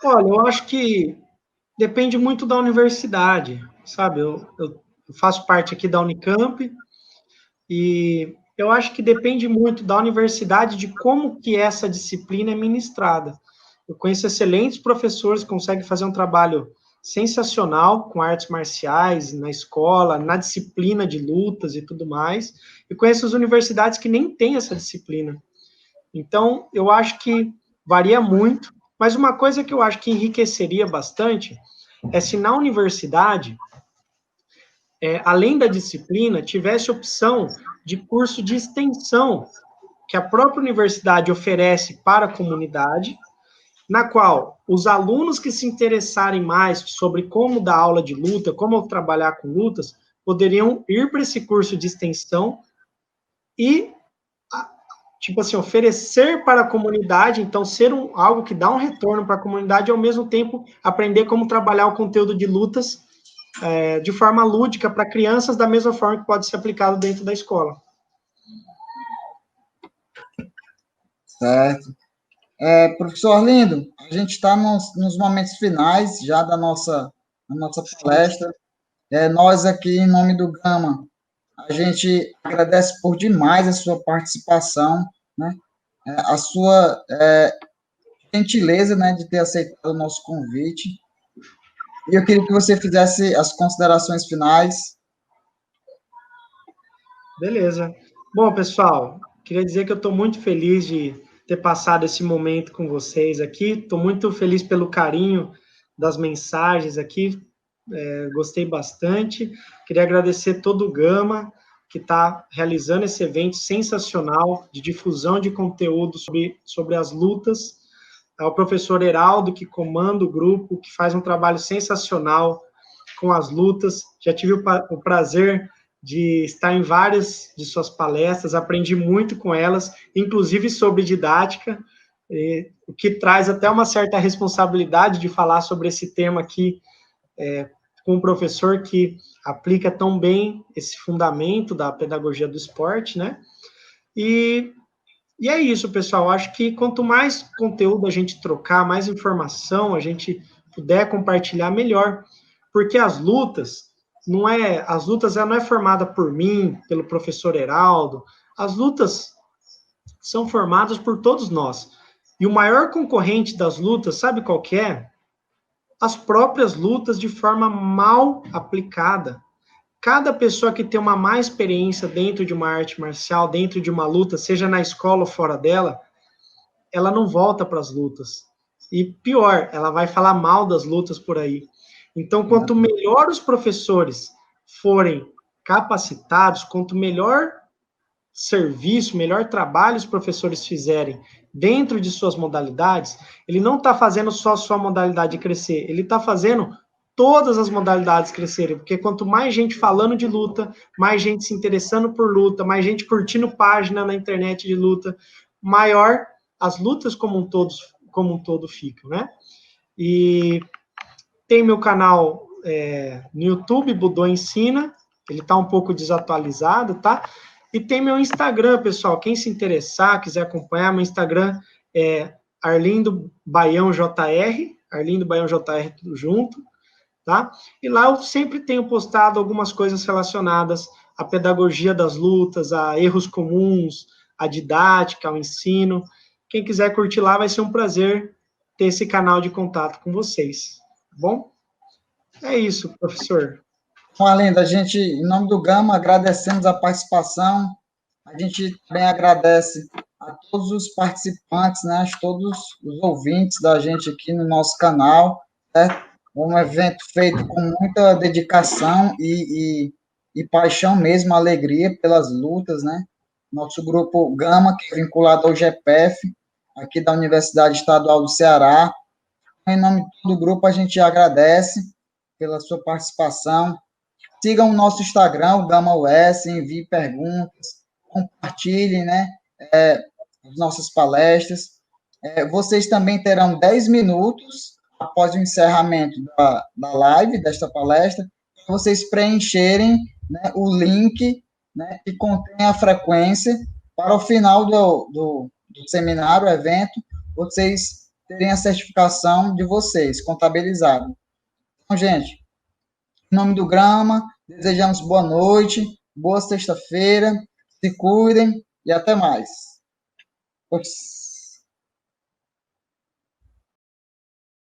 Olha, eu acho que depende muito da universidade, sabe? Eu faço parte aqui da Unicamp e eu acho que depende muito da universidade de como que essa disciplina é ministrada. Eu conheço excelentes professores que conseguem fazer um trabalho sensacional com artes marciais na escola, na disciplina de lutas e tudo mais. E conheço as universidades que nem têm essa disciplina. Então, eu acho que varia muito, mas uma coisa que eu acho que enriqueceria bastante é se na universidade, além da disciplina, tivesse opção de curso de extensão que a própria universidade oferece para a comunidade, na qual os alunos que se interessarem mais sobre como dar aula de luta, como trabalhar com lutas, poderiam ir para esse curso de extensão e, tipo assim, oferecer para a comunidade, então ser algo que dá um retorno para a comunidade e, ao mesmo tempo, aprender como trabalhar o conteúdo de lutas de forma lúdica para crianças, da mesma forma que pode ser aplicado dentro da escola. Certo. Professor Arlindo, a gente está nos momentos finais já da nossa palestra. Nós aqui, em nome do Gama, A gente agradece por demais a sua participação, né? A sua gentileza, né, de ter aceitado o nosso convite. E eu queria que você fizesse as considerações finais. Beleza. Bom, pessoal, queria dizer que eu estou muito feliz de ter passado esse momento com vocês aqui. Estou muito feliz pelo carinho das mensagens aqui. Gostei bastante. Queria agradecer todo o Gama, que está realizando esse evento sensacional de difusão de conteúdo sobre as lutas. Ao professor Heraldo, que comanda o grupo, que faz um trabalho sensacional com as lutas. Já tive o prazer de estar em várias de suas palestras, aprendi muito com elas, inclusive sobre didática, o que traz até uma certa responsabilidade de falar sobre esse tema aqui, com um professor que aplica tão bem esse fundamento da pedagogia do esporte, né? E é isso, pessoal. Acho que quanto mais conteúdo a gente trocar, mais informação a gente puder compartilhar, melhor. Porque as lutas não é formada por mim, pelo professor Heraldo. As lutas são formadas por todos nós. E o maior concorrente das lutas, sabe qual que é? As próprias lutas de forma mal aplicada. Cada pessoa que tem uma má experiência dentro de uma arte marcial, dentro de uma luta, seja na escola ou fora dela, ela não volta para as lutas. E pior, ela vai falar mal das lutas por aí. Então, quanto melhor os professores forem capacitados, quanto melhor serviço, melhor trabalho os professores fizerem dentro de suas modalidades, ele não está fazendo só a sua modalidade crescer, ele está fazendo todas as modalidades crescerem, porque quanto mais gente falando de luta, mais gente se interessando por luta, mais gente curtindo página na internet de luta, maior as lutas como um todo ficam, né? E tem meu canal no YouTube, Budô Ensina, ele está um pouco desatualizado, tá? E tem meu Instagram, pessoal, quem se interessar, quiser acompanhar, meu Instagram é Arlindo Baião JR, Arlindo Baião JR, tudo junto, tá? E lá eu sempre tenho postado algumas coisas relacionadas à pedagogia das lutas, a erros comuns, à didática, ao ensino. Quem quiser curtir lá, vai ser um prazer ter esse canal de contato com vocês, tá bom? É isso, professor. Arlindo, a gente, em nome do Gama, agradecemos a participação. A gente também agradece a todos os participantes, né, a todos os ouvintes da gente aqui no nosso canal. Certo? Um evento feito com muita dedicação e paixão mesmo, alegria pelas lutas, né? Nosso grupo Gama, que é vinculado ao GPF, aqui da Universidade Estadual do Ceará. Em nome de todo o grupo, a gente agradece pela sua participação. Sigam o nosso Instagram, o Gama US, envie perguntas, compartilhem, né, as nossas palestras. Vocês também terão 10 minutos após o encerramento da live, desta palestra, para vocês preencherem, né, o link, né, que contém a frequência para o final do seminário, evento, vocês terem a certificação de vocês, contabilizada. Então, gente, em nome do Grama, desejamos boa noite, boa sexta-feira, se cuidem e até mais. Pois.